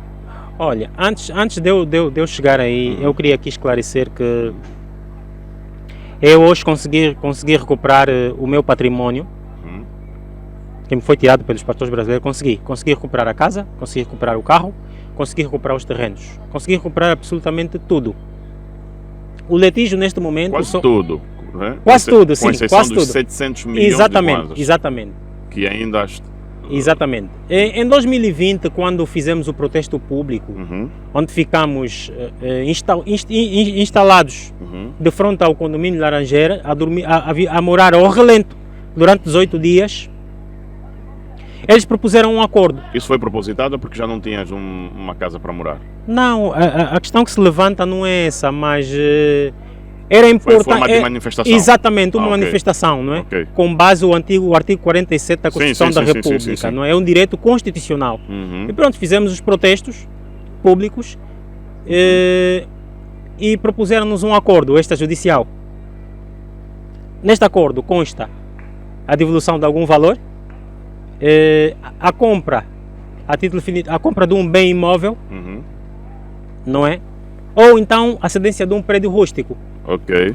Olha, antes de eu chegar aí, eu queria aqui esclarecer que eu hoje consegui recuperar o meu património, que me foi tirado pelos pastores brasileiros. Consegui recuperar a casa, consegui recuperar o carro, consegui recuperar os terrenos, consegui recuperar absolutamente tudo. O litígio neste momento... Quase tudo, né? Quase tudo, sim, com exceção quase dos tudo. 700 milhões de kwanzas. Exatamente. Que ainda... Exatamente. Em 2020, quando fizemos o protesto público, onde ficamos instalados de frente ao condomínio Laranjeira, a morar ao relento durante 18 dias, eles propuseram um acordo. Isso foi propositado porque já não tinhas uma casa para morar? Não, a questão que se levanta não é essa, mas era Foi importante. em forma de manifestação. Exatamente, uma Ok. manifestação, não é? Ok. Com base no antigo artigo 47 da Constituição sim, da sim, República, sim. não é? É um direito constitucional. Uhum. E pronto, fizemos os protestos públicos e propuseram-nos um acordo extrajudicial. Neste acordo consta a devolução de algum valor, a compra, a título a compra de um bem imóvel, Uhum. não é? Ou então a cedência de um prédio rústico. Ok.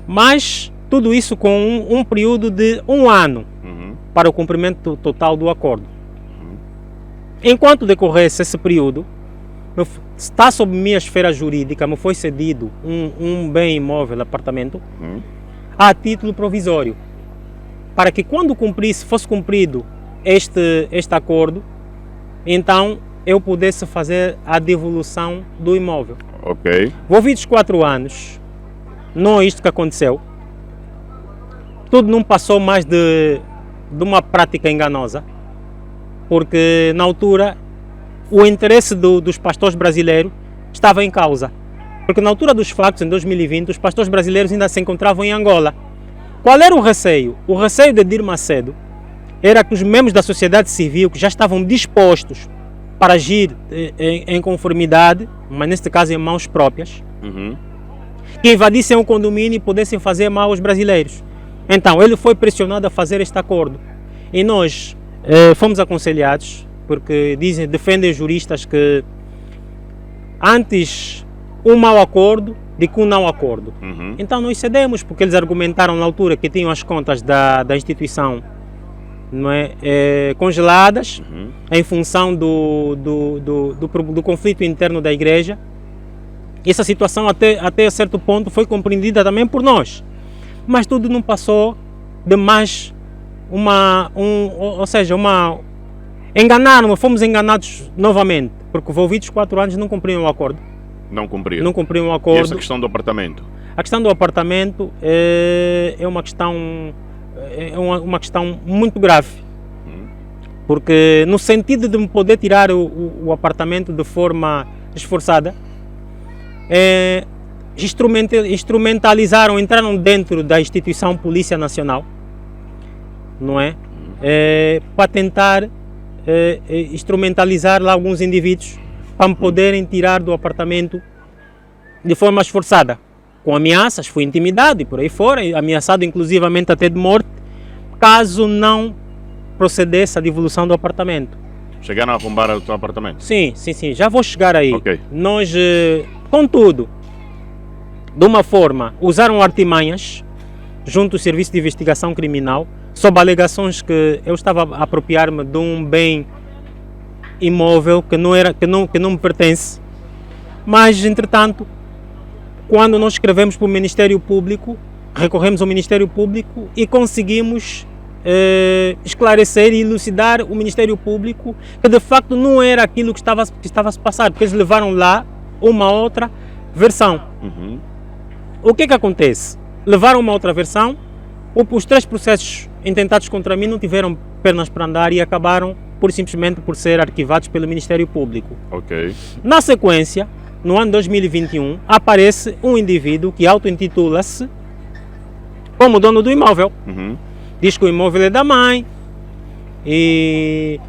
Mas tudo isso com um período de 1 ano Uhum. para o cumprimento total do acordo. Enquanto decorresse esse período, está sob minha esfera jurídica, me foi cedido um bem imóvel, apartamento, Uhum. a título provisório, para que quando fosse cumprido este acordo, então eu pudesse fazer a devolução do imóvel. Ok. Envolvidos 4 anos, não é isto que aconteceu. Tudo não passou mais de uma prática enganosa, porque na altura o interesse dos pastores brasileiros estava em causa. Porque na altura dos factos, em 2020, os pastores brasileiros ainda se encontravam em Angola. Qual era o receio? O receio de Edir Macedo era que os membros da sociedade civil, que já estavam dispostos para agir em conformidade, mas neste caso em mãos próprias, Uhum. que invadissem o condomínio e pudessem fazer mal aos brasileiros. Então, ele foi pressionado a fazer este acordo. E nós fomos aconselhados, porque defendem juristas que antes um mau acordo do que um não acordo. Uhum. Então nós cedemos, porque eles argumentaram na altura que tinham as contas da instituição, não é, congeladas, Uhum. em função do conflito interno da igreja. E essa situação até certo ponto foi compreendida também por nós. Mas tudo não passou de mais fomos enganados novamente, porque envolvidos 4 anos não cumpriram o acordo. Não cumpriram. Não cumpriram o E acordo. essa questão do apartamento? A questão do apartamento é uma questão muito grave, porque no sentido de me poder tirar o apartamento de forma esforçada, instrumentalizaram, entraram dentro da instituição Polícia Nacional, não é? Para tentar instrumentalizar lá alguns indivíduos para me poderem tirar do apartamento de forma esforçada, com ameaças, fui intimidado e por aí fora, ameaçado inclusivamente até de morte, caso não procedesse a devolução do apartamento. Chegaram a arrombar o teu apartamento? Sim, já vou chegar aí. Ok. Nós, contudo, de uma forma, usaram artimanhas junto ao Serviço de Investigação Criminal, sob alegações que eu estava a apropriar-me de um bem imóvel que não me pertence. Mas, entretanto, quando nós escrevemos para o Ministério Público, recorremos ao Ministério Público e conseguimos esclarecer e elucidar o Ministério Público que de facto não era aquilo que estava a se passar, porque eles levaram lá uma outra versão. Uhum. O que acontece? Levaram uma outra versão, os 3 processos intentados contra mim não tiveram pernas para andar e acabaram simplesmente por ser arquivados pelo Ministério Público. Ok. Na sequência, no ano 2021, aparece um indivíduo que auto-intitula-se como dono do imóvel. Uhum. Diz que o imóvel é da mãe e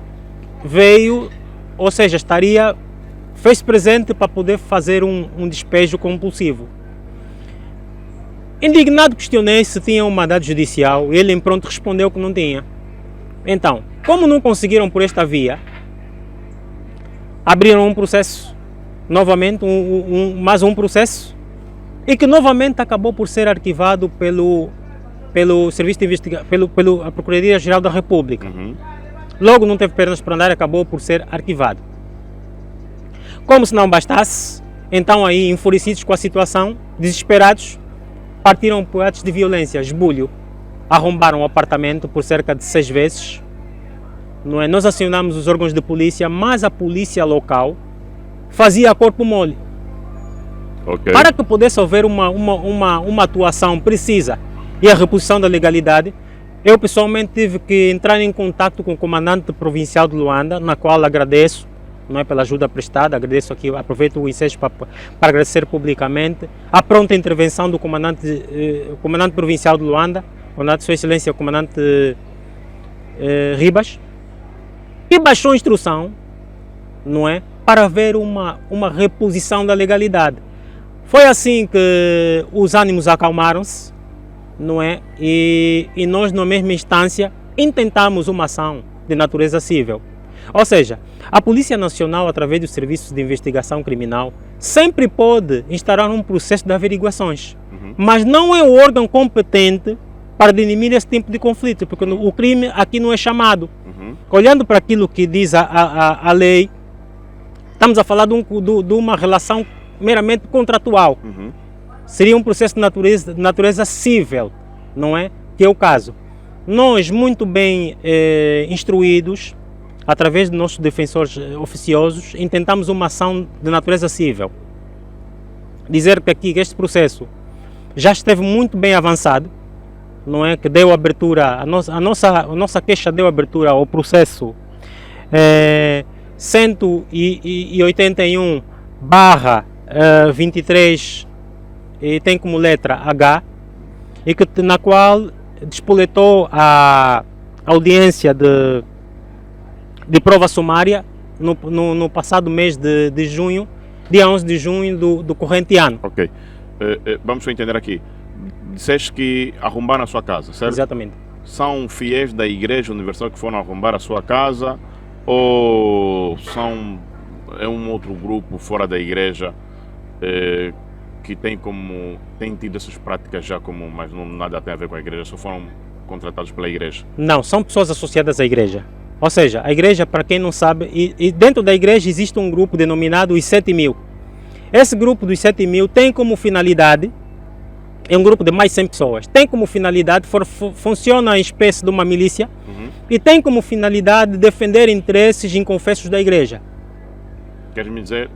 veio, ou seja, fez presente para poder fazer um despejo compulsivo. Indignado, questionei se tinha um mandado judicial e ele em pronto respondeu que não tinha. Então, como não conseguiram por esta via, abriram um processo, novamente, mais um processo, e que novamente acabou por ser arquivado pelo Serviço de Investigação, pela Procuradoria-Geral da República. Uhum. Logo não teve pernas para andar e acabou por ser arquivado. Como se não bastasse, então aí, enfurecidos com a situação, desesperados, partiram por atos de violência, esbulho, arrombaram o apartamento por cerca de 6 vezes. Não é? Nós acionamos os órgãos de polícia, mas a polícia local fazia corpo mole. Ok. Para que pudesse haver uma atuação precisa e a reposição da legalidade, eu pessoalmente tive que entrar em contato com o comandante provincial de Luanda, na qual agradeço não é, pela ajuda prestada. Agradeço aqui, aproveito o ensejo para agradecer publicamente a pronta intervenção do comandante provincial de Luanda, comandante Sua Excelência, o comandante Ribas, que baixou a instrução, não é, para haver uma reposição da legalidade. Foi assim que os ânimos acalmaram-se, não é, e nós, na mesma instância, intentamos uma ação de natureza civil. Ou seja, a Polícia Nacional, através dos serviços de investigação criminal, sempre pode instaurar um processo de averiguações, mas não é o órgão competente para dirimir esse tipo de conflito, porque o crime aqui não é chamado. Olhando para aquilo que diz a lei, estamos a falar de uma relação meramente contratual. Seria um processo de natureza civil, não é? Que é o caso. Nós, muito bem instruídos, através de nossos defensores oficiosos, intentamos uma ação de natureza civil. Dizer que aqui este processo já esteve muito bem avançado, não é? Que deu abertura, a nossa queixa deu abertura ao processo 181/23 e tem como letra H, e na qual despoletou a audiência de prova sumária no passado mês de junho, dia 11 de junho do corrente ano. Ok. Vamos só entender aqui. Disseste que arrombaram a sua casa, certo? Exatamente. São fiéis da Igreja Universal que foram arrombar a sua casa, ou é um outro grupo fora da igreja que tem tido essas práticas já como, mas não nada tem a ver com a igreja, só foram contratados pela igreja? Não, são pessoas associadas à igreja. Ou seja, a igreja, para quem não sabe, e dentro da igreja existe um grupo denominado os 7.000. Esse grupo dos 7.000 tem como finalidade, é um grupo de mais de 100 pessoas, tem como finalidade, funciona em espécie de uma milícia, e tem como finalidade defender interesses inconfessos da igreja. Queres me dizer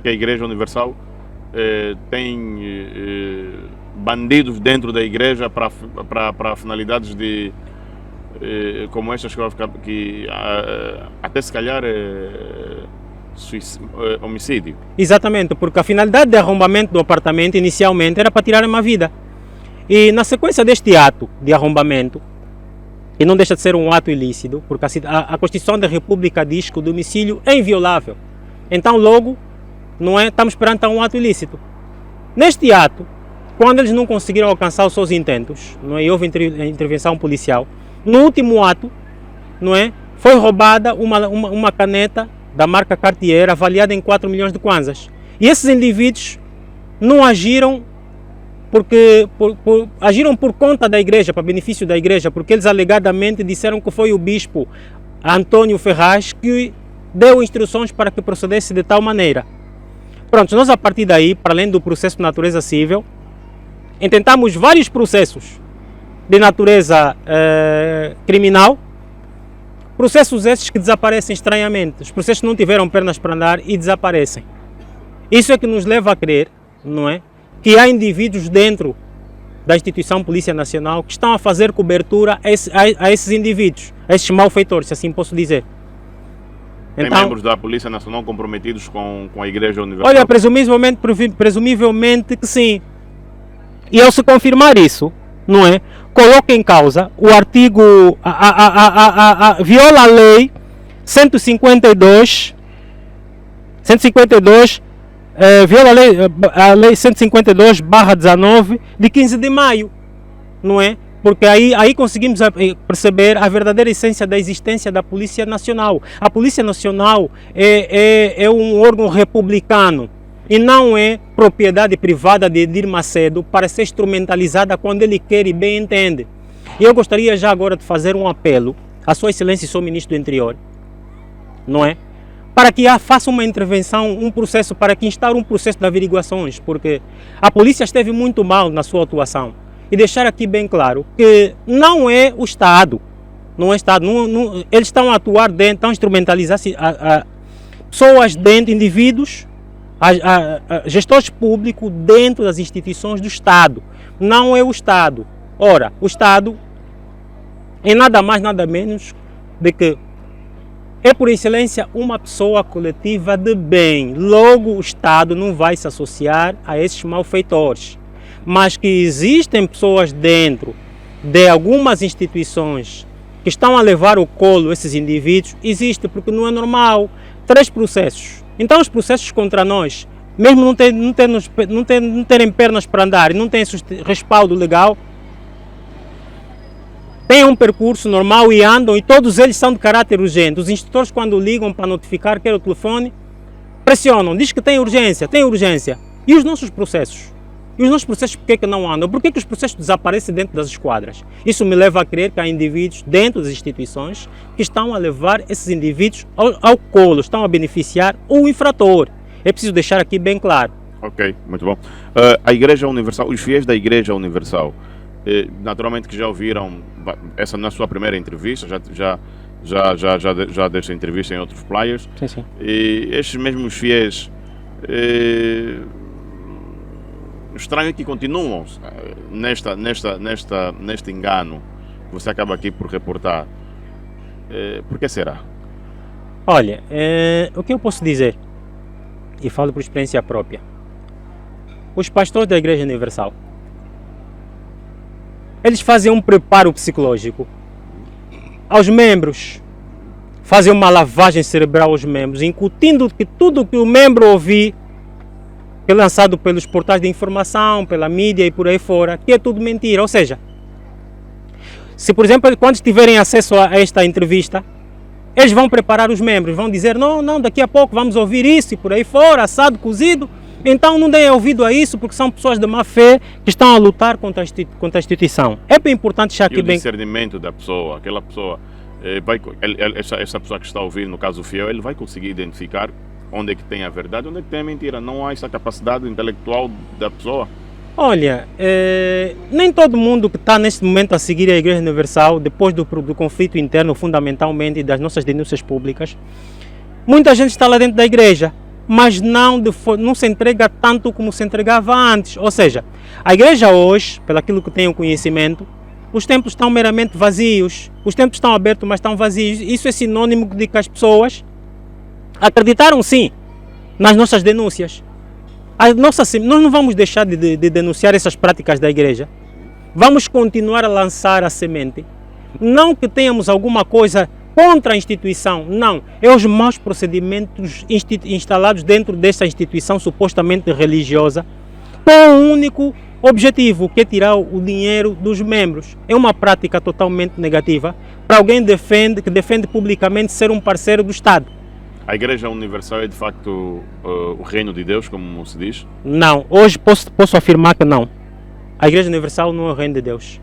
que a Igreja Universal tem bandidos dentro da igreja para finalidades de como estas que até se calhar homicídio? Exatamente, porque a finalidade de arrombamento do apartamento inicialmente era para tirar uma vida. E na sequência deste ato de arrombamento, e não deixa de ser um ato ilícito, porque a Constituição da República diz que o domicílio é inviolável. Então logo, não é, estamos perante um ato ilícito. Neste ato, quando eles não conseguiram alcançar os seus intentos, não é, e houve intervenção policial, no último ato, não é, foi roubada uma caneta da marca Cartier avaliada em 4 milhões de kwanzas. E esses indivíduos não agiram agiram por conta da igreja, para benefício da igreja, porque eles alegadamente disseram que foi o bispo Antônio Ferraz que deu instruções para que procedesse de tal maneira. Pronto, nós a partir daí, para além do processo de natureza civil, intentamos vários processos de natureza criminal, processos esses que desaparecem estranhamente. Os processos não tiveram pernas para andar e desaparecem. Isso é que nos leva a crer, não é, que há indivíduos dentro da instituição Polícia Nacional que estão a fazer cobertura a esses indivíduos, a esses malfeitores, se assim posso dizer. Tem membros da Polícia Nacional comprometidos com a Igreja Universal? Olha, presumivelmente que sim. E ao se confirmar isso, não é, coloca em causa o artigo, viola a lei 152, viola a lei 152/19 de 15 de maio, não é? Porque aí conseguimos perceber a verdadeira essência da existência da Polícia Nacional. A Polícia Nacional é um órgão republicano e não é propriedade privada de Edir Macedo para ser instrumentalizada quando ele quer e bem entende. E eu gostaria já agora de fazer um apelo à Sua Excelência e Sr. Ministro do Interior, não é? Para que faça uma intervenção, um processo, para que instaure um processo de averiguações, porque a polícia esteve muito mal na sua atuação. E deixar aqui bem claro que não é o Estado, não é o Estado, eles estão a atuar dentro, estão a instrumentalizar pessoas dentro, indivíduos, gestores públicos dentro das instituições do Estado. Não é o Estado. Ora, o Estado é nada mais, nada menos do que é por excelência uma pessoa coletiva de bem. Logo, o Estado não vai se associar a esses malfeitores. Mas que existem pessoas dentro de algumas instituições que estão a levar o colo esses indivíduos, existe, porque não é normal. 3 processos. Então os processos contra nós, mesmo não terem pernas para andar e não têm respaldo legal, têm um percurso normal e andam, e todos eles são de caráter urgente. Os instrutores, quando ligam para notificar, quer o telefone, pressionam, diz que tem urgência. E os nossos processos? E os nossos processos por que não andam? Por que os processos desaparecem dentro das esquadras? Isso me leva a crer que há indivíduos dentro das instituições que estão a levar esses indivíduos ao colo, estão a beneficiar o infrator. É preciso deixar aqui bem claro. Ok, muito bom. A Igreja Universal, os fiéis da Igreja Universal, naturalmente que já ouviram, essa não é a sua primeira entrevista, já desta entrevista em outros players. Sim. E estes mesmos fiéis, estranho que continuam neste engano que você acaba aqui por reportar. Por que será? Olha, o que eu posso dizer, e falo por experiência própria, os pastores da Igreja Universal, eles fazem um preparo psicológico aos membros, fazem uma lavagem cerebral aos membros, incutindo que tudo que o membro ouvir, que é lançado pelos portais de informação, pela mídia e por aí fora, que é tudo mentira. Ou seja, se por exemplo, quando tiverem acesso a esta entrevista, eles vão preparar os membros, vão dizer, não, daqui a pouco vamos ouvir isso e por aí fora, assado, cozido. Então não deem ouvido a isso, porque são pessoas de má fé que estão a lutar contra a instituição. É bem importante deixar aqui bem... bem... o discernimento da pessoa, aquela pessoa, essa pessoa que está a ouvir, no caso o fiel, ele vai conseguir identificar onde é que tem a verdade, onde é que tem a mentira. Não há essa capacidade intelectual da pessoa. Olha, nem todo mundo que está neste momento a seguir a Igreja Universal, depois do conflito interno fundamentalmente e das nossas denúncias públicas, muita gente está lá dentro da igreja, mas não se entrega tanto como se entregava antes. Ou seja, a igreja hoje, pelo aquilo que tenho conhecimento, os templos estão meramente vazios. Os templos estão abertos, mas estão vazios. Isso é sinônimo de que as pessoas acreditaram sim nas nossas denúncias. Nós não vamos deixar de denunciar essas práticas da igreja. Vamos continuar a lançar a semente. Não que tenhamos alguma coisa contra a instituição, não. É os maus procedimentos instalados dentro desta instituição supostamente religiosa, com um único objetivo, que é tirar o dinheiro dos membros. É uma prática totalmente negativa para alguém que defende publicamente ser um parceiro do Estado. A Igreja Universal é de facto o reino de Deus, como se diz? Não, hoje posso afirmar que não. A Igreja Universal não é o reino de Deus.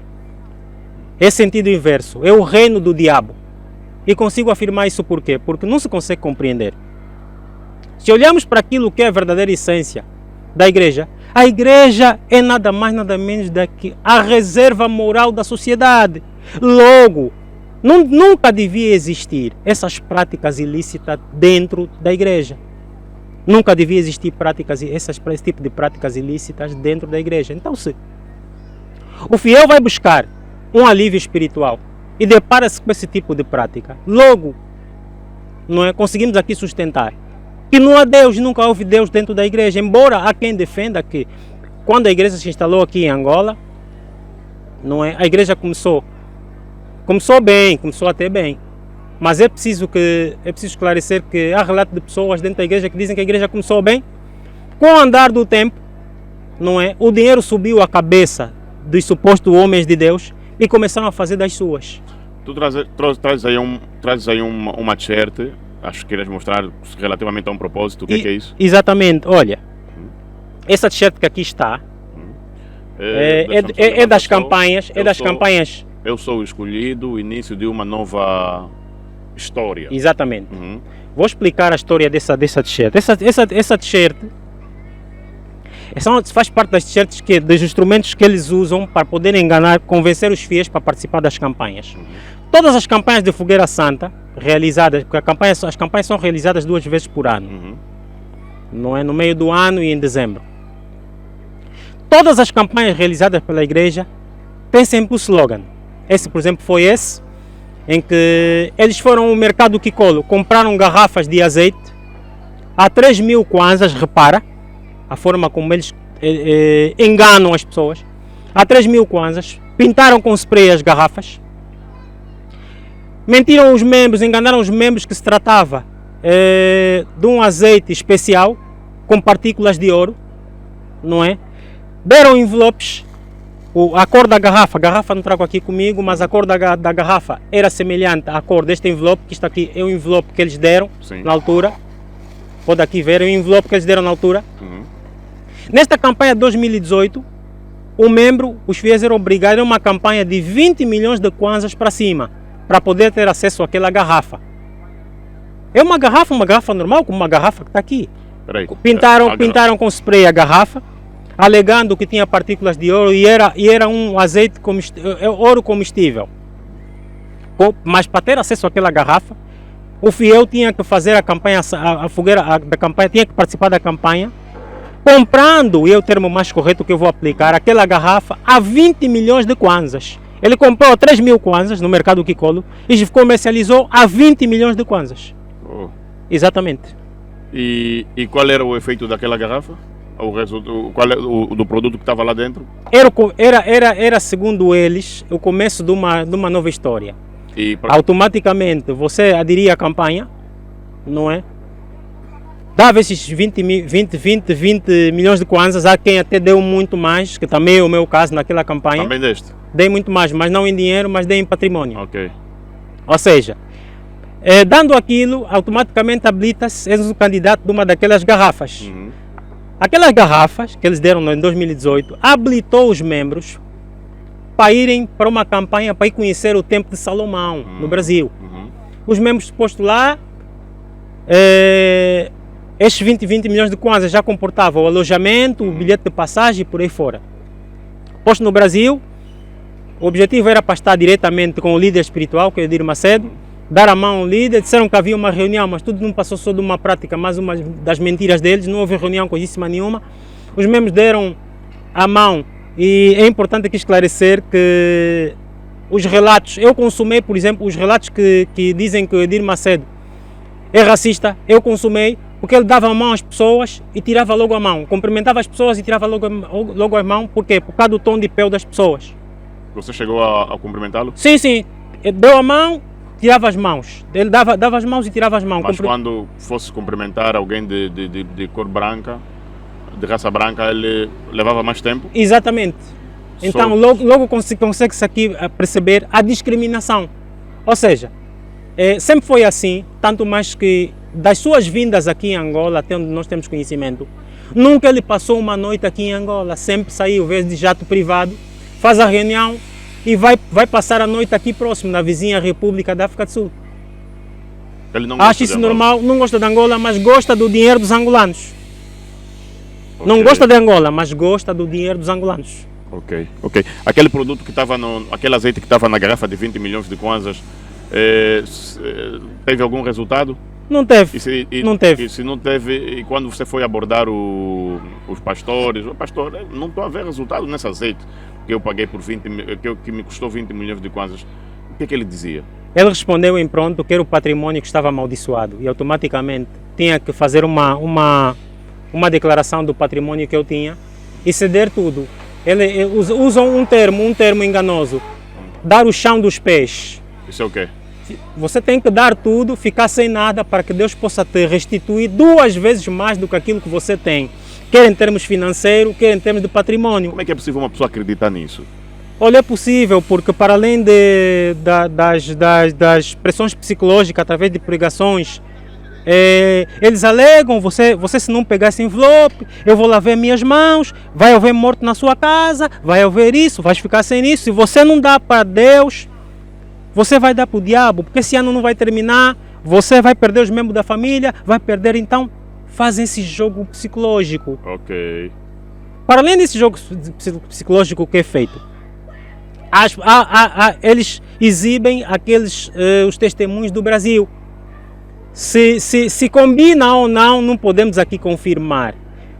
É sentido inverso, é o reino do diabo. E consigo afirmar isso por quê? Porque não se consegue compreender. Se olharmos para aquilo que é a verdadeira essência da igreja, a igreja é nada mais, nada menos do que a reserva moral da sociedade. Logo, nunca devia existir essas práticas ilícitas dentro da igreja. Nunca devia existir esse tipo de práticas ilícitas dentro da igreja. Então, se o fiel vai buscar um alívio espiritual e depara-se com esse tipo de prática, logo, não é, conseguimos aqui sustentar que não há Deus, nunca houve Deus dentro da igreja, embora há quem defenda que quando a igreja se instalou aqui em Angola, não é, a igreja começou bem, começou até bem, mas é preciso esclarecer que há relatos de pessoas dentro da igreja que dizem que a igreja começou bem, com o andar do tempo, não é, o dinheiro subiu à cabeça dos supostos homens de Deus e começaram a fazer das suas. Tu traz aí uma t-shirt, acho que queres mostrar relativamente a um propósito, o que é isso? Exatamente, olha, essa t-shirt que aqui está é das campanhas, Eu sou o escolhido, o início de uma nova história. Exatamente. Vou explicar a história dessa t-shirt. Essa t-shirt faz parte das t-shirts dos instrumentos que eles usam para poder convencer os fiéis para participar das campanhas. Todas as campanhas de Fogueira Santa realizadas, porque as campanhas são realizadas 2 vezes por ano, não é, no meio do ano e em dezembro. Todas as campanhas realizadas pela igreja têm sempre o slogan. Esse, por exemplo, foi esse. em que eles foram ao mercado Kikolo, compraram garrafas de azeite a 3.000 kwanzas, repara a forma como eles enganam as pessoas, a 3.000 kwanzas, pintaram com spray as garrafas, mentiram os membros, enganaram os membros que se tratava de um azeite especial com partículas de ouro, não é? Deram envelopes, a cor da garrafa, a garrafa não trago aqui comigo, mas a cor da garrafa era semelhante à cor deste envelope, que isto aqui é o envelope que eles deram na altura. Pode aqui ver, é o envelope que eles deram na altura. Nesta campanha de 2018, o membro, os fiéis eram obrigados a uma campanha de 20 milhões de kwanzas para cima, para poder ter acesso àquela garrafa. É uma garrafa normal, como uma garrafa que está aqui. Pintaram com spray a garrafa, alegando que tinha partículas de ouro e era um azeite ouro comestível. Mas para ter acesso àquela garrafa, o fiel tinha que fazer a campanha, a fogueira da campanha, tinha que participar da campanha, comprando, e é o termo mais correto que eu vou aplicar, aquela garrafa a 20 milhões de kwanzas. Ele comprou a 3.000 kwanzas no mercado Kikolo e comercializou a 20 milhões de kwanzas. Exatamente. E qual era o efeito daquela garrafa? Qual é o do produto que estava lá dentro? Era, segundo eles, o começo de uma nova história. Automaticamente você aderia à campanha, não é? Dava esses 20 milhões de kwanzas, há quem até deu muito mais, que também é o meu caso naquela campanha. Também deste? Dei muito mais, mas não em dinheiro, mas dei em patrimônio. Ok. Ou seja, dando aquilo, automaticamente habilita-se, és o candidato de uma daquelas garrafas. Aquelas garrafas que eles deram em 2018 habilitou os membros para irem para uma campanha para ir conhecer o Templo de Salomão no Brasil. Os membros postos lá, estes 20 milhões de kwanzas já comportavam o alojamento, o bilhete de passagem e por aí fora. Posto no Brasil, o objetivo era para estar diretamente com o líder espiritual, que é o Edir Macedo, dar a mão ao líder. Disseram que havia uma reunião, mas tudo não passou só de uma prática, mais uma das mentiras deles, não houve reunião coisíssima nenhuma. Os membros deram a mão e é importante aqui esclarecer que os relatos, eu consumei, por exemplo, os relatos que dizem que o Edir Macedo é racista, eu consumei, porque ele dava a mão às pessoas e tirava logo a mão, cumprimentava as pessoas e tirava logo a mão, por quê? Por causa do tom de pele das pessoas. Você chegou a cumprimentá-lo? Sim, deu a mão, tirava as mãos, ele dava as mãos e tirava as mãos. Mas quando fosse cumprimentar alguém de cor branca, de raça branca, ele levava mais tempo? Exatamente. Então logo consegue-se aqui perceber a discriminação. Ou seja, sempre foi assim, tanto mais que das suas vindas aqui em Angola, até onde nós temos conhecimento, nunca ele passou uma noite aqui em Angola, sempre saiu, vez de jato privado, faz a reunião e vai passar a noite aqui próximo, na vizinha República da África do Sul. Ele não gosta Acha isso normal, não gosta de Angola, mas gosta do dinheiro dos angolanos. Okay. Não gosta de Angola, mas gosta do dinheiro dos angolanos. Ok. Aquele produto que estava aquele azeite que estava na garrafa de 20 milhões de kwanzas, teve algum resultado? Não teve. Não teve. E se não teve, e quando você foi abordar os pastores, o pastor, não estou a ver resultado nesse azeite que eu paguei por que me custou 20 milhões de kwanzas. O que ele dizia? Ele respondeu em pronto que era o patrimônio que estava amaldiçoado e automaticamente tinha que fazer uma declaração do patrimônio que eu tinha e ceder tudo. Ele usam um termo enganoso, dar o chão dos pés. Isso é o quê? Você tem que dar tudo, ficar sem nada para que Deus possa te restituir 2 vezes mais do que aquilo que você tem, quer em termos financeiros, quer em termos de patrimônio. Como é que é possível uma pessoa acreditar nisso? Olha, é possível, porque para além das pressões psicológicas através de pregações, eles alegam, você se não pegar esse envelope, eu vou lavar minhas mãos, vai haver morte na sua casa, vai haver isso, vai ficar sem isso. Se você não dá para Deus, você vai dar para o diabo, porque esse ano não vai terminar, você vai perder os membros da família, vai perder, então fazem esse jogo psicológico. Ok. Para além desse jogo psicológico que é feito, eles exibem os testemunhos do Brasil. Se combina ou não podemos aqui confirmar.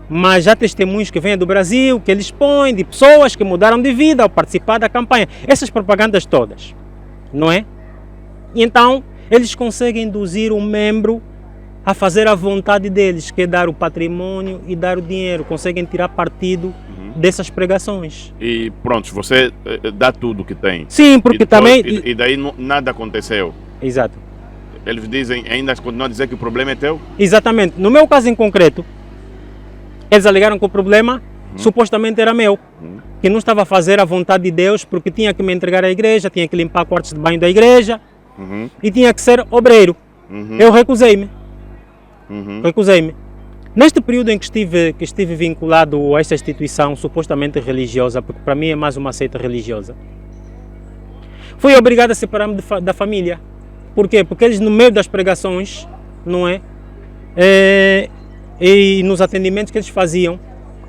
Mas há testemunhos que vêm do Brasil, que eles põem de pessoas que mudaram de vida ao participar da campanha. Essas propagandas todas, não é? E então, eles conseguem induzir o membro a fazer a vontade deles, que é dar o patrimônio e dar o dinheiro. Conseguem tirar partido dessas pregações. E pronto, você dá tudo que tem. Sim, porque E depois- também... E daí nada aconteceu. Exato. Eles dizem, ainda continuam a dizer que o problema é teu? Exatamente. No meu caso em concreto, eles alegaram que o problema supostamente era meu. Que não estava a fazer a vontade de Deus porque tinha que me entregar à igreja, tinha que limpar quartos de banho da igreja e tinha que ser obreiro. Eu recusei-me. Recusei-me. Neste período em que estive vinculado a esta instituição supostamente religiosa, porque para mim é mais uma seita religiosa, fui obrigado a separar-me da família. Por quê? Porque eles, no meio das pregações, não é? E nos atendimentos que eles faziam,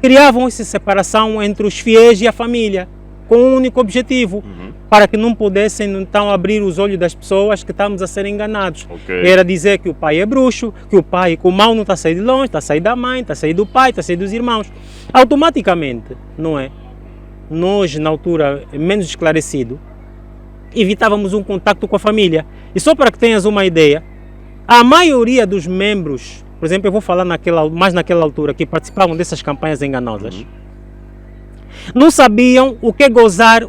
criavam essa separação entre os fiéis e a família, com um único objetivo, para que não pudessem então abrir os olhos das pessoas que estamos a ser enganados. Ok. Era dizer que o pai é bruxo, que o mal não está a sair de longe, está a sair da mãe, está a sair do pai, está a sair dos irmãos. Automaticamente, não é? Nós, na altura, menos esclarecido, evitávamos um contacto com a família. E só para que tenhas uma ideia, a maioria dos membros, por exemplo, eu vou falar mais naquela altura, que participavam dessas campanhas enganosas, não sabiam o que é gozar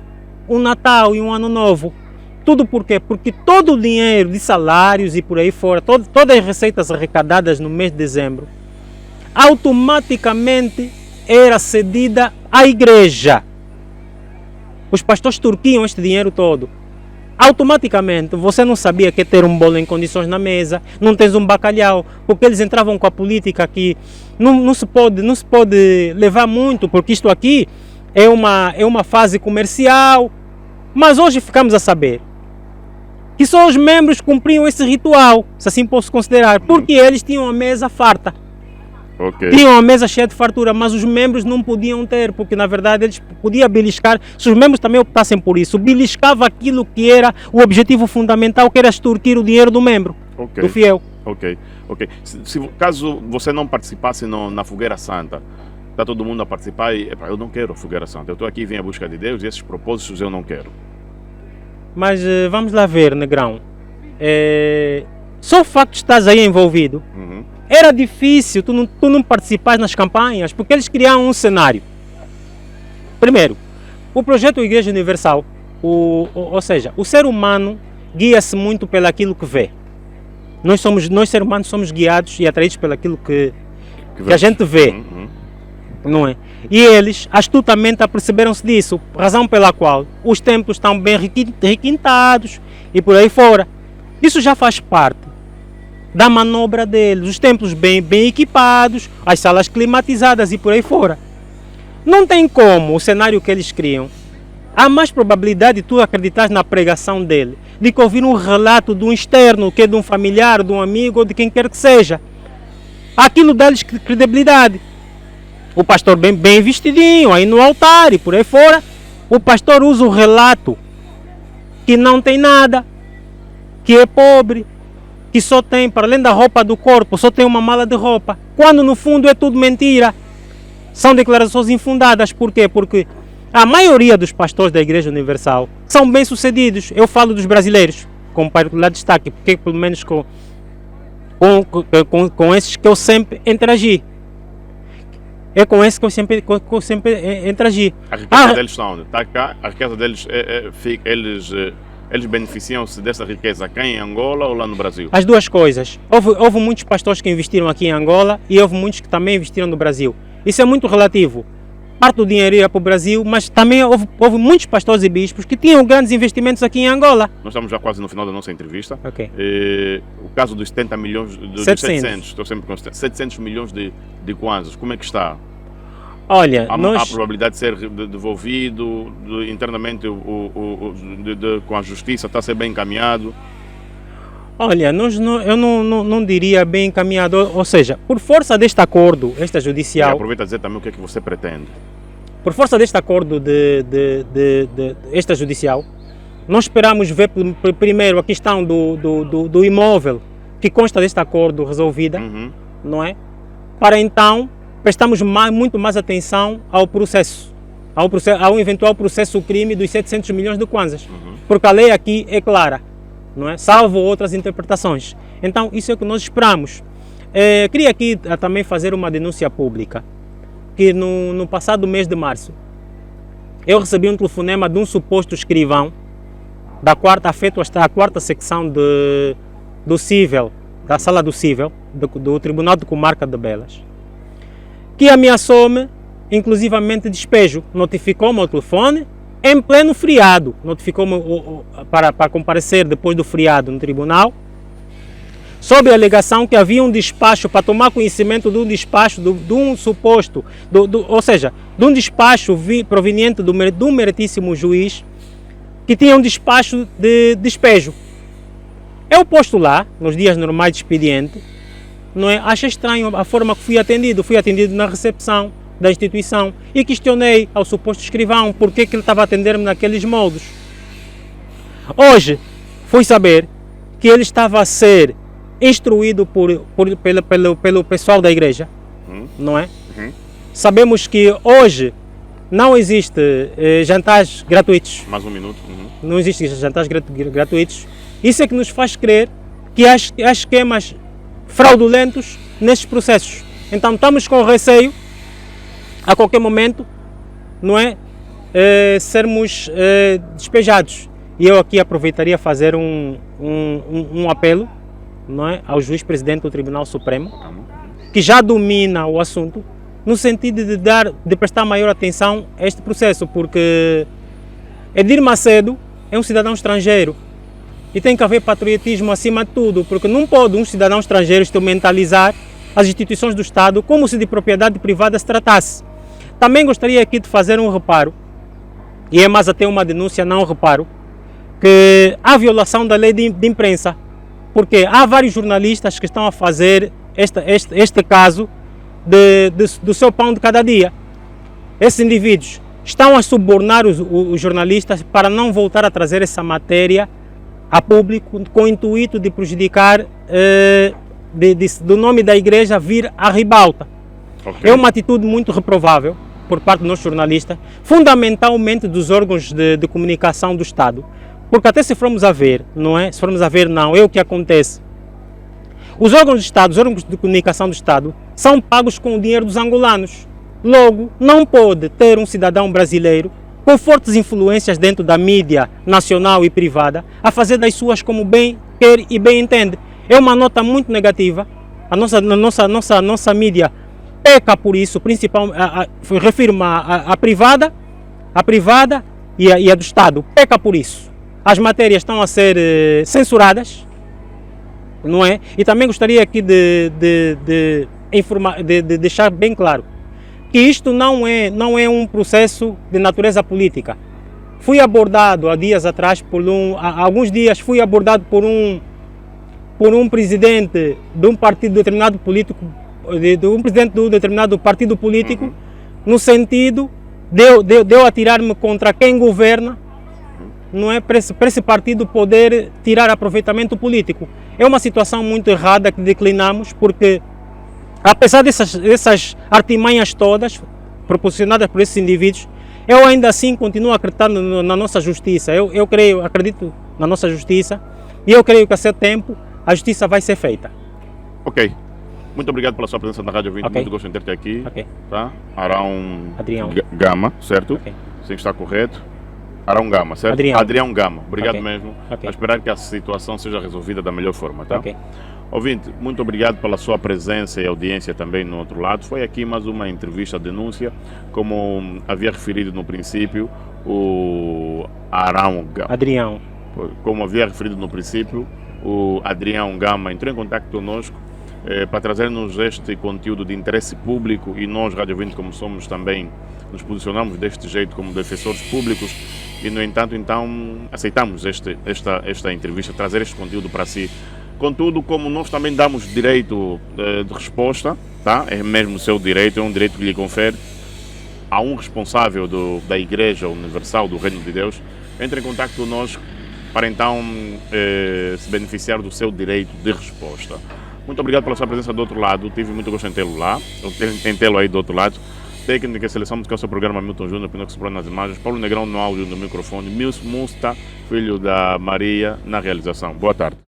um Natal e um Ano Novo. Tudo por quê? Porque todo o dinheiro de salários e por aí fora, todas as receitas arrecadadas no mês de dezembro, automaticamente era cedida à igreja. Os pastores turquiam este dinheiro todo. Automaticamente, você não sabia que ter um bolo em condições na mesa, não tens um bacalhau, porque eles entravam com a política que não se pode levar muito, porque isto aqui é uma fase comercial. Mas hoje ficamos a saber que só os membros cumpriam esse ritual, se assim posso considerar, porque eles tinham a mesa farta. Ok. Tinham a mesa cheia de fartura, mas os membros não podiam ter, porque na verdade eles podiam beliscar, se os membros também optassem por isso, beliscava aquilo que era o objetivo fundamental, que era extorquir o dinheiro do membro, Ok. do fiel. Ok. Caso você não participasse na Fogueira Santa, está todo mundo a participar e eu não quero a Fogueira Santa, eu estou aqui, vim à busca de Deus e esses propósitos eu não quero. Mas vamos lá ver, Negrão, só o facto de estás aí envolvido, era difícil tu não participares nas campanhas, porque eles criaram um cenário. Primeiro, o projeto Igreja Universal, ou seja, o ser humano guia-se muito pelo aquilo que vê. Nós seres humanos somos guiados e atraídos pelo aquilo que a gente vê, não é? E eles astutamente aperceberam-se disso, razão pela qual os templos estão bem requintados e por aí fora. Isso já faz parte da manobra deles, os templos bem equipados, as salas climatizadas e por aí fora. Não tem como o cenário que eles criam. Há mais probabilidade de tu acreditar na pregação dele, de que ouvir um relato de um externo, que é de um familiar, de um amigo ou de quem quer que seja. Aquilo dá-lhes credibilidade. O pastor bem vestidinho, aí no altar e por aí fora, o pastor usa o relato que não tem nada, que é pobre, que só tem, para além da roupa do corpo, só tem uma mala de roupa, quando no fundo é tudo mentira. São declarações infundadas. Por quê? Porque a maioria dos pastores da Igreja Universal são bem-sucedidos. Eu falo dos brasileiros, com particular destaque, porque pelo menos com esses que eu sempre interagi. É com esses que eu sempre interagi. A riqueza deles está onde? Está cá, a riqueza deles, eles beneficiam-se dessa riqueza cá em Angola ou lá no Brasil? As duas coisas. Houve muitos pastores que investiram aqui em Angola e houve muitos que também investiram no Brasil. Isso é muito relativo. Parte do dinheiro ia para o Brasil, mas também houve muitos pastores e bispos que tinham grandes investimentos aqui em Angola. Nós estamos já quase no final da nossa entrevista. Ok. O caso dos 70 milhões, dos 700. estou sempre com 700 milhões de kwanzas, como é que está? Olha, Há probabilidade de ser devolvido internamente com a justiça, está a ser bem encaminhado? Olha, eu não diria bem encaminhado, ou seja, por força deste acordo extrajudicial... E aproveita a dizer também o que é que você pretende. Por força deste acordo extrajudicial, nós esperamos ver primeiro a questão do imóvel que consta deste acordo resolvida, não é? Para então prestamos muito mais atenção ao processo, ao eventual processo crime dos 700 milhões de kwanzas. Porque a lei aqui é clara. não é? Salvo outras interpretações. Então, isso é o que nós esperamos. Queria aqui também fazer uma denúncia pública, que no passado mês de março, eu recebi um telefonema de um suposto escrivão afeto à quarta secção do Cível, da Sala do Cível, do Tribunal de Comarca de Belas, que ameaçou-me, inclusivamente despejo. Notificou-me ao telefone, em pleno feriado, notificou-me para comparecer depois do feriado no tribunal, sob a alegação que havia um despacho, para tomar conhecimento de um despacho, de um suposto, ou seja, de um despacho proveniente do meritíssimo juiz, que tinha um despacho de despejo. Eu posto lá, nos dias normais de expediente, não é? Achei estranho a forma que fui atendido na recepção da instituição e questionei ao suposto escrivão por que ele estava a atender-me naqueles modos. Hoje, fui saber que ele estava a ser instruído pelo pessoal da igreja, não é? Sabemos que hoje não existe jantares gratuitos. Mais um minuto. Não existem jantares gratuitos. Isso é que nos faz crer que há esquemas fraudulentos nesses processos. Então estamos com receio, a qualquer momento, não é? Sermos despejados. E eu aqui aproveitaria a fazer um apelo, não é, ao juiz-presidente do Tribunal Supremo, que já domina o assunto, no sentido de prestar maior atenção a este processo, porque Edir Macedo é um cidadão estrangeiro e tem que haver patriotismo acima de tudo, porque não pode um cidadão estrangeiro instrumentalizar as instituições do Estado como se de propriedade privada se tratasse. Também gostaria aqui de fazer um reparo, e é mais até uma denúncia, não um reparo, que há violação da lei de imprensa, porque há vários jornalistas que estão a fazer este caso do seu pão de cada dia. Esses indivíduos estão a subornar os jornalistas para não voltar a trazer essa matéria a público com o intuito de prejudicar, do nome da igreja vir à ribalta. Okay. É uma atitude muito reprovável por parte dos nossos jornalistas, fundamentalmente dos órgãos de comunicação do Estado. Porque até se formos a ver, não é? Se formos a ver, não, é o que acontece. Os órgãos do Estado, os órgãos de comunicação do Estado, são pagos com o dinheiro dos angolanos. Logo, não pode ter um cidadão brasileiro com fortes influências dentro da mídia nacional e privada a fazer das suas como bem quer e bem entende. É uma nota muito negativa. A nossa mídia peca por isso, principalmente, refiro-me à privada e a do Estado, peca por isso. As matérias estão a ser censuradas, não é? E também gostaria aqui de deixar bem claro que isto não é um processo de natureza política. Fui abordado há dias atrás, há alguns dias fui abordado por um presidente de um partido determinado político, de um presidente de um determinado partido político, no sentido de eu atirar-me contra quem governa, não é, para esse partido poder tirar aproveitamento político. É uma situação muito errada que declinamos, porque apesar dessas artimanhas todas proporcionadas por esses indivíduos, eu ainda assim continuo acreditando na nossa justiça. Eu acredito na nossa justiça e eu creio que a seu tempo a justiça vai ser feita. Ok. Muito obrigado pela sua presença na Rádio 20. Okay. Muito gosto de ter-te aqui. Okay. Tá? Adrião Gama, certo? Okay. Sim, está correto. Arão Gama, certo? Adrião Gama. Obrigado mesmo. A esperar que a situação seja resolvida da melhor forma, tá? Ouvinte, muito obrigado pela sua presença e audiência também no outro lado. Foi aqui mais uma entrevista, denúncia, como havia referido no princípio, o Adrião. Como havia referido no princípio, o Adrião Gama entrou em contato conosco para trazer-nos este conteúdo de interesse público, e nós, Rádio 20, como somos também, nos posicionamos deste jeito como defensores públicos, e no entanto, então, aceitamos esta entrevista, trazer este conteúdo para si. Contudo, como nós também damos direito de resposta, tá? É mesmo o seu direito, é um direito que lhe confere a um responsável da Igreja Universal do Reino de Deus, entre em contato conosco para então se beneficiar do seu direito de resposta. Muito obrigado pela sua presença do outro lado, tive muito gosto em tê-lo lá, em tê-lo aí do outro lado. técnica e seleção musical do seu programa Milton Júnior, Pinocchio Soprano nas imagens, Paulo Negrão no áudio no microfone, Milson Musta, filho da Maria, na realização. Boa tarde.